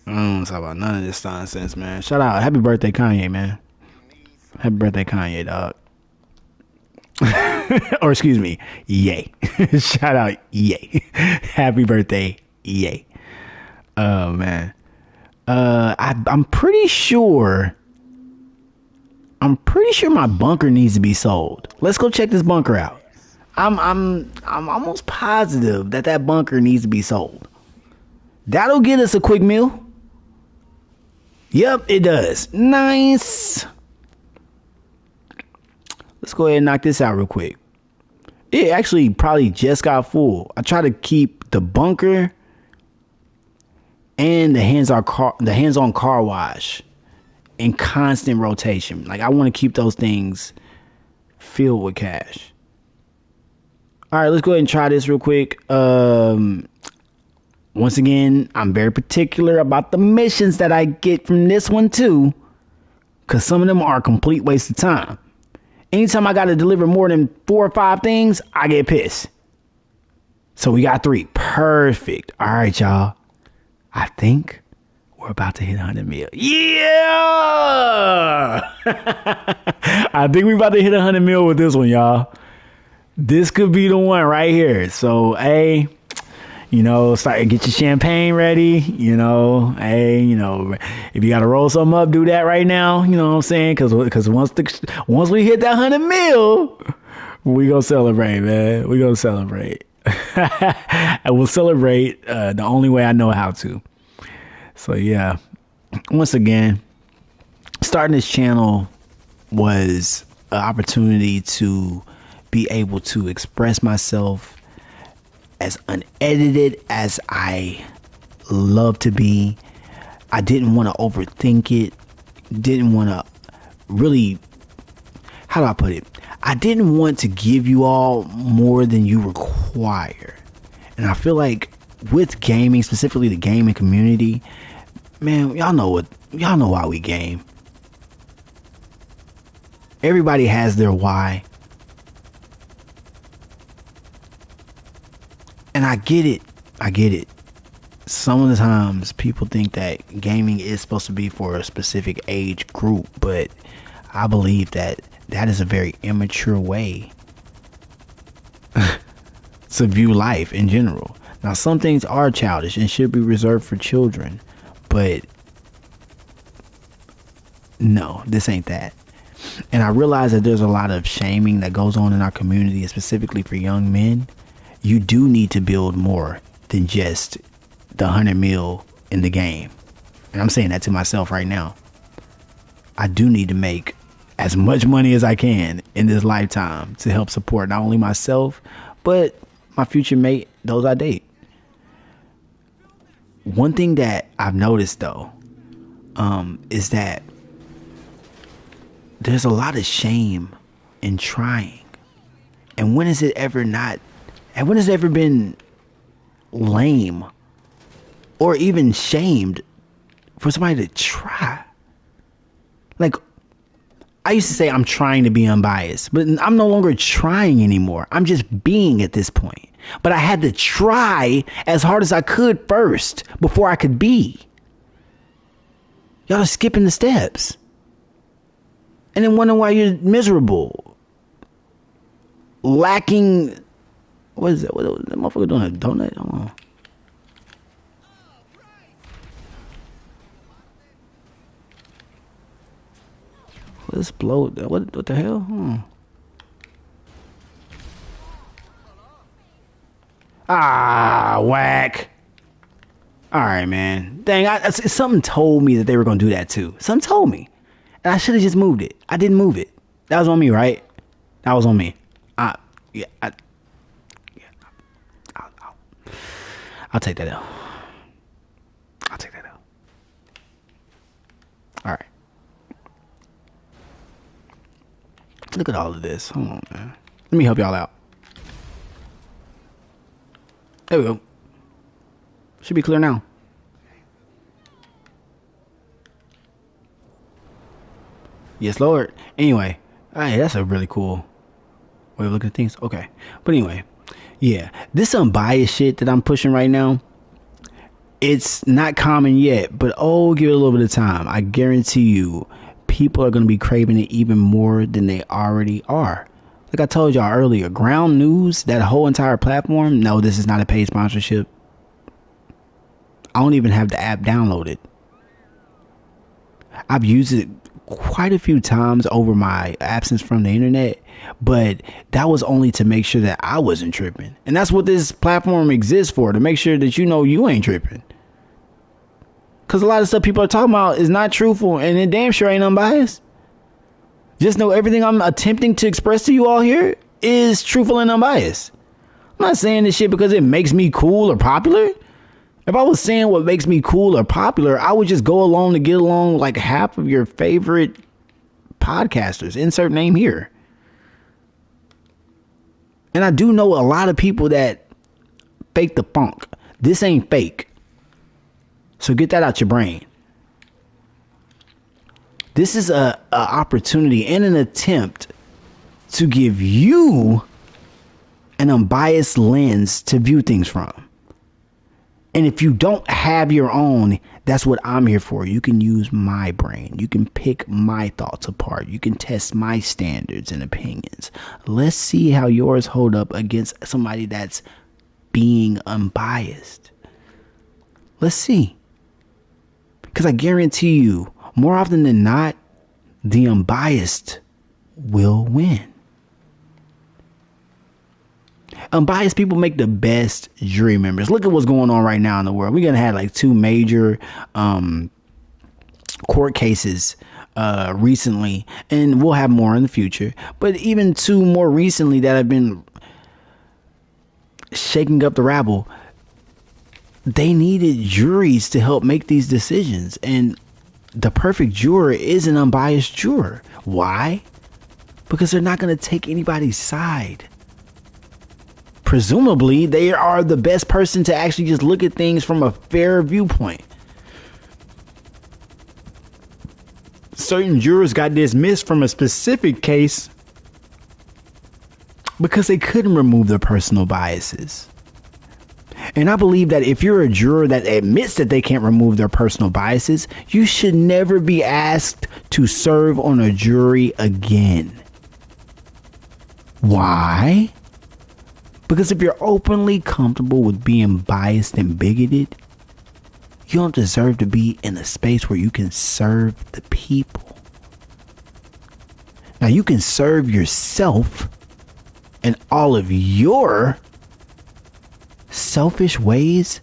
I don't want to talk about none of this nonsense, man. Shout out. Happy birthday, Kanye, man. Happy birthday, Kanye, dog. Or excuse me, yay. Shout out, yay. Happy birthday, yay. Oh, man. I'm pretty sure my bunker needs to be sold. Let's go check this bunker out. I'm almost positive that bunker needs to be sold. That'll get us a quick meal. Yep, it does. Nice. Let's go ahead and knock this out real quick. It actually probably just got full. I try to keep the bunker and the hands-on car wash in constant rotation. Like, I want to keep those things filled with cash. All right, let's go ahead and try this real quick. Once again, I'm very particular about the missions that I get from this one too, because some of them are a complete waste of time. Anytime I got to deliver more than 4 or 5 things, I get pissed. So we got 3. Perfect. All right, y'all. I think we're about to hit 100 mil. Yeah! I think we're about to hit 100 mil with this one, y'all. This could be the one right here. So, hey, start get your champagne ready. Hey, if you got to roll something up, do that right now. You know what I'm saying? Because once we hit that 100 mil, we gonna celebrate, man. We gonna celebrate. And we'll celebrate the only way I know how to. So yeah, once again, starting this channel was an opportunity to be able to express myself as unedited as I love to be. I didn't want to overthink it. Didn't want to really, how do I put it? I didn't want to give you all more than you require. And I feel like with gaming, specifically the gaming community, man, y'all know why we game. Everybody has their why. And I get it. Some of the times people think that gaming is supposed to be for a specific age group, but I believe that is a very immature way to view life in general. Now, some things are childish and should be reserved for children, but no, this ain't that. And I realize that there's a lot of shaming that goes on in our community, and specifically for young men. You do need to build more than just the 100 mil in the game. And I'm saying that to myself right now. I do need to make as much money as I can in this lifetime to help support not only myself, but my future mate, those I date. One thing that I've noticed though, is that there's a lot of shame in trying. And when has it ever been lame or even shamed for somebody to try? Like, I used to say I'm trying to be unbiased, but I'm no longer trying anymore. I'm just being at this point. But I had to try as hard as I could first before I could be. Y'all are skipping the steps. And then wondering why you're miserable. Lacking. What is that? What is that motherfucker doing? A donut? Hold on. Let's blow. What the hell? Ah, whack. All right, man. Dang, something told me that they were going to do that too. Something told me. And I should have just moved it. I didn't move it. That was on me, right? That was on me. I'll take that out. I'll take that out. All right. Look at all of this. Hold on, man. Let me help y'all out. There we go. Should be clear now. Yes, Lord. Anyway, hey, that's a really cool way of looking at things. Okay. But anyway, yeah, this unbiased shit that I'm pushing right now, it's not common yet, but give it a little bit of time. I guarantee you, people are going to be craving it even more than they already are. Like I told y'all earlier, Ground News, that whole entire platform, no, this is not a paid sponsorship. I don't even have the app downloaded. I've used it quite a few times over my absence from the internet, but that was only to make sure that I wasn't tripping. And that's what this platform exists for, to make sure that you ain't tripping. Because a lot of stuff people are talking about is not truthful, and it damn sure ain't unbiased. Just know everything I'm attempting to express to you all here is truthful and unbiased. I'm not saying this shit because it makes me cool or popular. If I was saying what makes me cool or popular, I would just go along to get along like half of your favorite podcasters. Insert name here. And I do know a lot of people that fake the funk. This ain't fake. So get that out your brain. This is a opportunity and an attempt to give you an unbiased lens to view things from. And if you don't have your own, that's what I'm here for. You can use my brain. You can pick my thoughts apart. You can test my standards and opinions. Let's see how yours hold up against somebody that's being unbiased. Let's see. Because I guarantee you, more often than not, the unbiased will win. Unbiased people make the best jury members. Look at what's going on right now in the world. We're gonna have like 2 major court cases recently, and we'll have more in the future. But even 2 more recently that have been shaking up the rabble, they needed juries to help make these decisions. And the perfect juror is an unbiased juror. Why? Because they're not going to take anybody's side. Presumably, they are the best person to actually just look at things from a fair viewpoint. Certain jurors got dismissed from a specific case because they couldn't remove their personal biases. And I believe that if you're a juror that admits that they can't remove their personal biases, you should never be asked to serve on a jury again. Why? Because if you're openly comfortable with being biased and bigoted, you don't deserve to be in a space where you can serve the people. Now, you can serve yourself and all of your selfish ways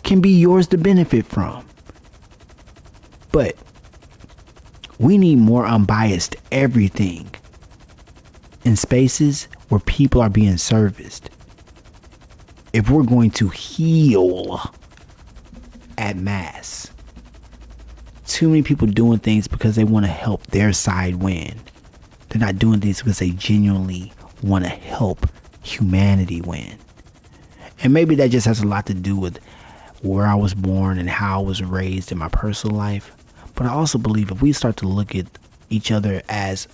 can be yours to benefit from. But we need more unbiased everything in spaces where people are being serviced. If we're going to heal at mass, too many people doing things because they want to help their side win. They're not doing things because they genuinely want to help humanity win. And maybe that just has a lot to do with where I was born and how I was raised in my personal life. But I also believe if we start to look at each other as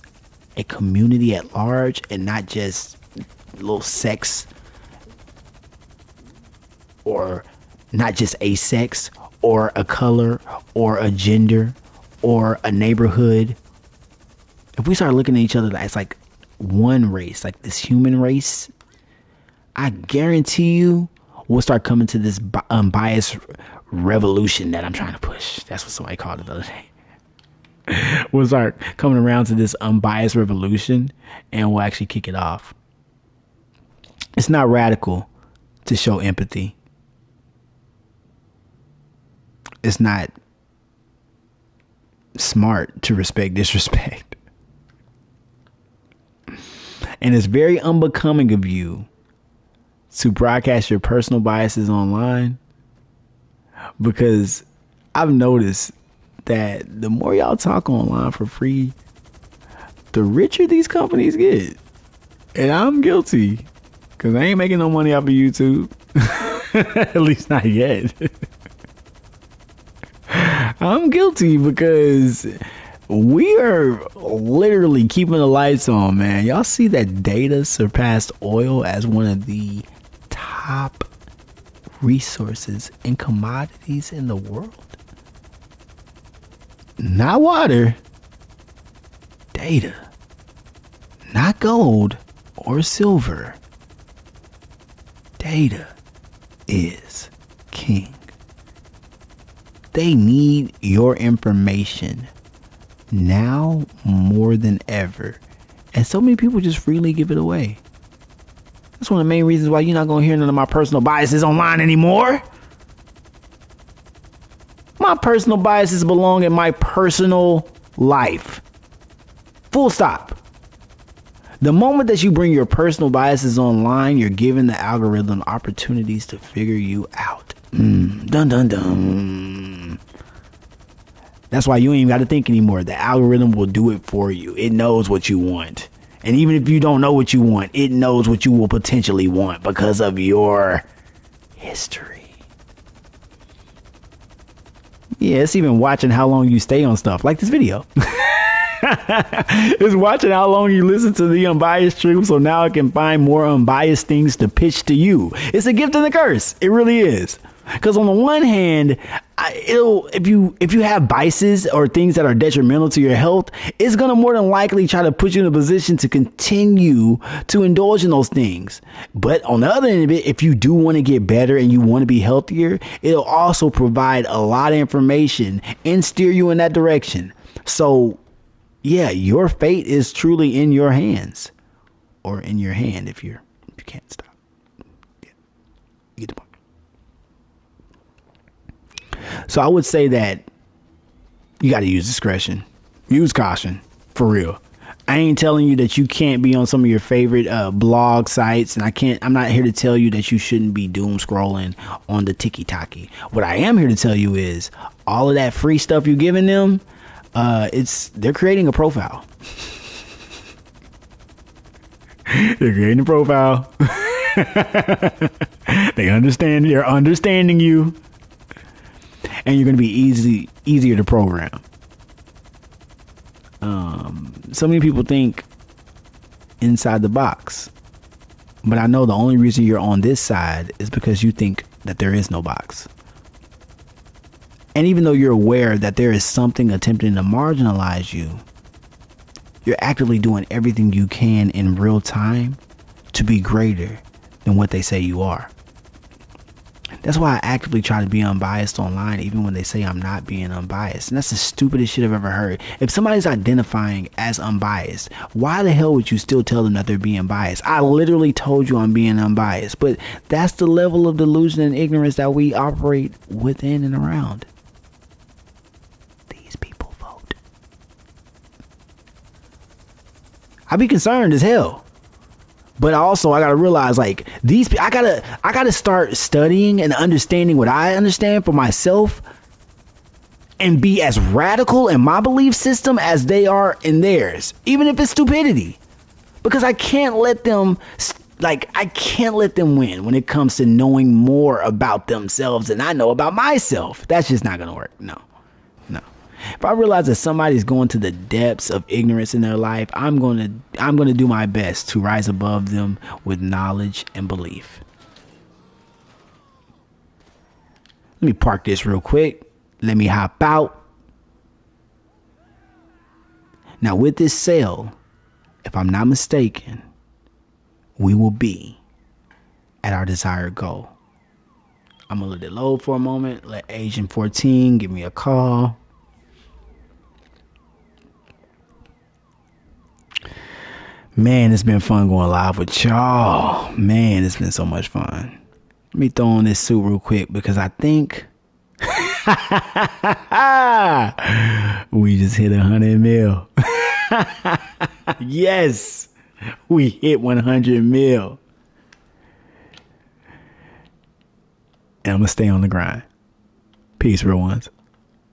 a community at large and not just little sex, or not just a sex or a color or a gender or a neighborhood, if we start looking at each other as like one race, like this human race, I guarantee you we'll start coming to this unbiased revolution that I'm trying to push. That's what somebody called it the other day. We'll start coming around to this unbiased revolution and we'll actually kick it off. It's not radical to show empathy. It's not smart to respect disrespect. And it's very unbecoming of you to broadcast your personal biases online, because I've noticed that the more y'all talk online for free, the richer these companies get. And I'm guilty, because I ain't making no money off of YouTube. At least not yet. I'm guilty because we are literally keeping the lights on, man. Y'all see that data surpassed oil as one of the top resources and commodities in the world? Not water, data. Not gold or silver. Data is king. They need your information now more than ever. And so many people just freely give it away. That's one of the main reasons why you're not going to hear none of my personal biases online anymore. My personal biases belong in my personal life. Full stop. The moment that you bring your personal biases online, you're giving the algorithm opportunities to figure you out. Dun dun dun. That's why you ain't even got to think anymore. The algorithm will do it for you. It knows what you want. And even if you don't know what you want, it knows what you will potentially want because of your history. Yeah, it's even watching how long you stay on stuff, like this video. It's watching how long you listen to the unbiased truth, so now it can find more unbiased things to pitch to you. It's a gift and a curse. It really is. Because on the one hand, if you have biases or things that are detrimental to your health, it's going to more than likely try to put you in a position to continue to indulge in those things. But on the other end of it, if you do want to get better and you want to be healthier, it'll also provide a lot of information and steer you in that direction. So yeah, your fate is truly in your hands, or in your hand if you can't stop. Yeah, you get the point. So I would say that you got to use discretion, use caution, for real. I ain't telling you that you can't be on some of your favorite blog sites, and I'm not here to tell you that you shouldn't be doom scrolling on the tiki-taki. What I am here to tell you is all of that free stuff you're giving them, they're creating a profile. They're creating a profile. They're understanding you, and you're going to be easier to program. So many people think inside the box, but I know the only reason you're on this side is because you think that there is no box. And even though you're aware that there is something attempting to marginalize you, you're actively doing everything you can in real time to be greater than what they say you are. That's why I actively try to be unbiased online, even when they say I'm not being unbiased. And that's the stupidest shit I've ever heard. If somebody's identifying as unbiased, why the hell would you still tell them that they're being biased? I literally told you I'm being unbiased. But that's the level of delusion and ignorance that we operate within and around. These people vote. I'd be concerned as hell. But also, I gotta realize, like, I gotta start studying and understanding what I understand for myself, and be as radical in my belief system as they are in theirs, even if it's stupidity. Because I can't let them win when it comes to knowing more about themselves than I know about myself. That's just not gonna work. No. If I realize that somebody's going to the depths of ignorance in their life, I'm gonna do my best to rise above them with knowledge and belief. Let me park this real quick. Let me hop out. Now with this sale, if I'm not mistaken, we will be at our desired goal. I'm gonna let it load for a moment. Let Agent 14 give me a call. Man, it's been fun going live with y'all. Man, it's been so much fun. Let me throw on this suit real quick because I think we just hit 100 mil. Yes, we hit 100 mil. And I'm going to stay on the grind. Peace, real ones.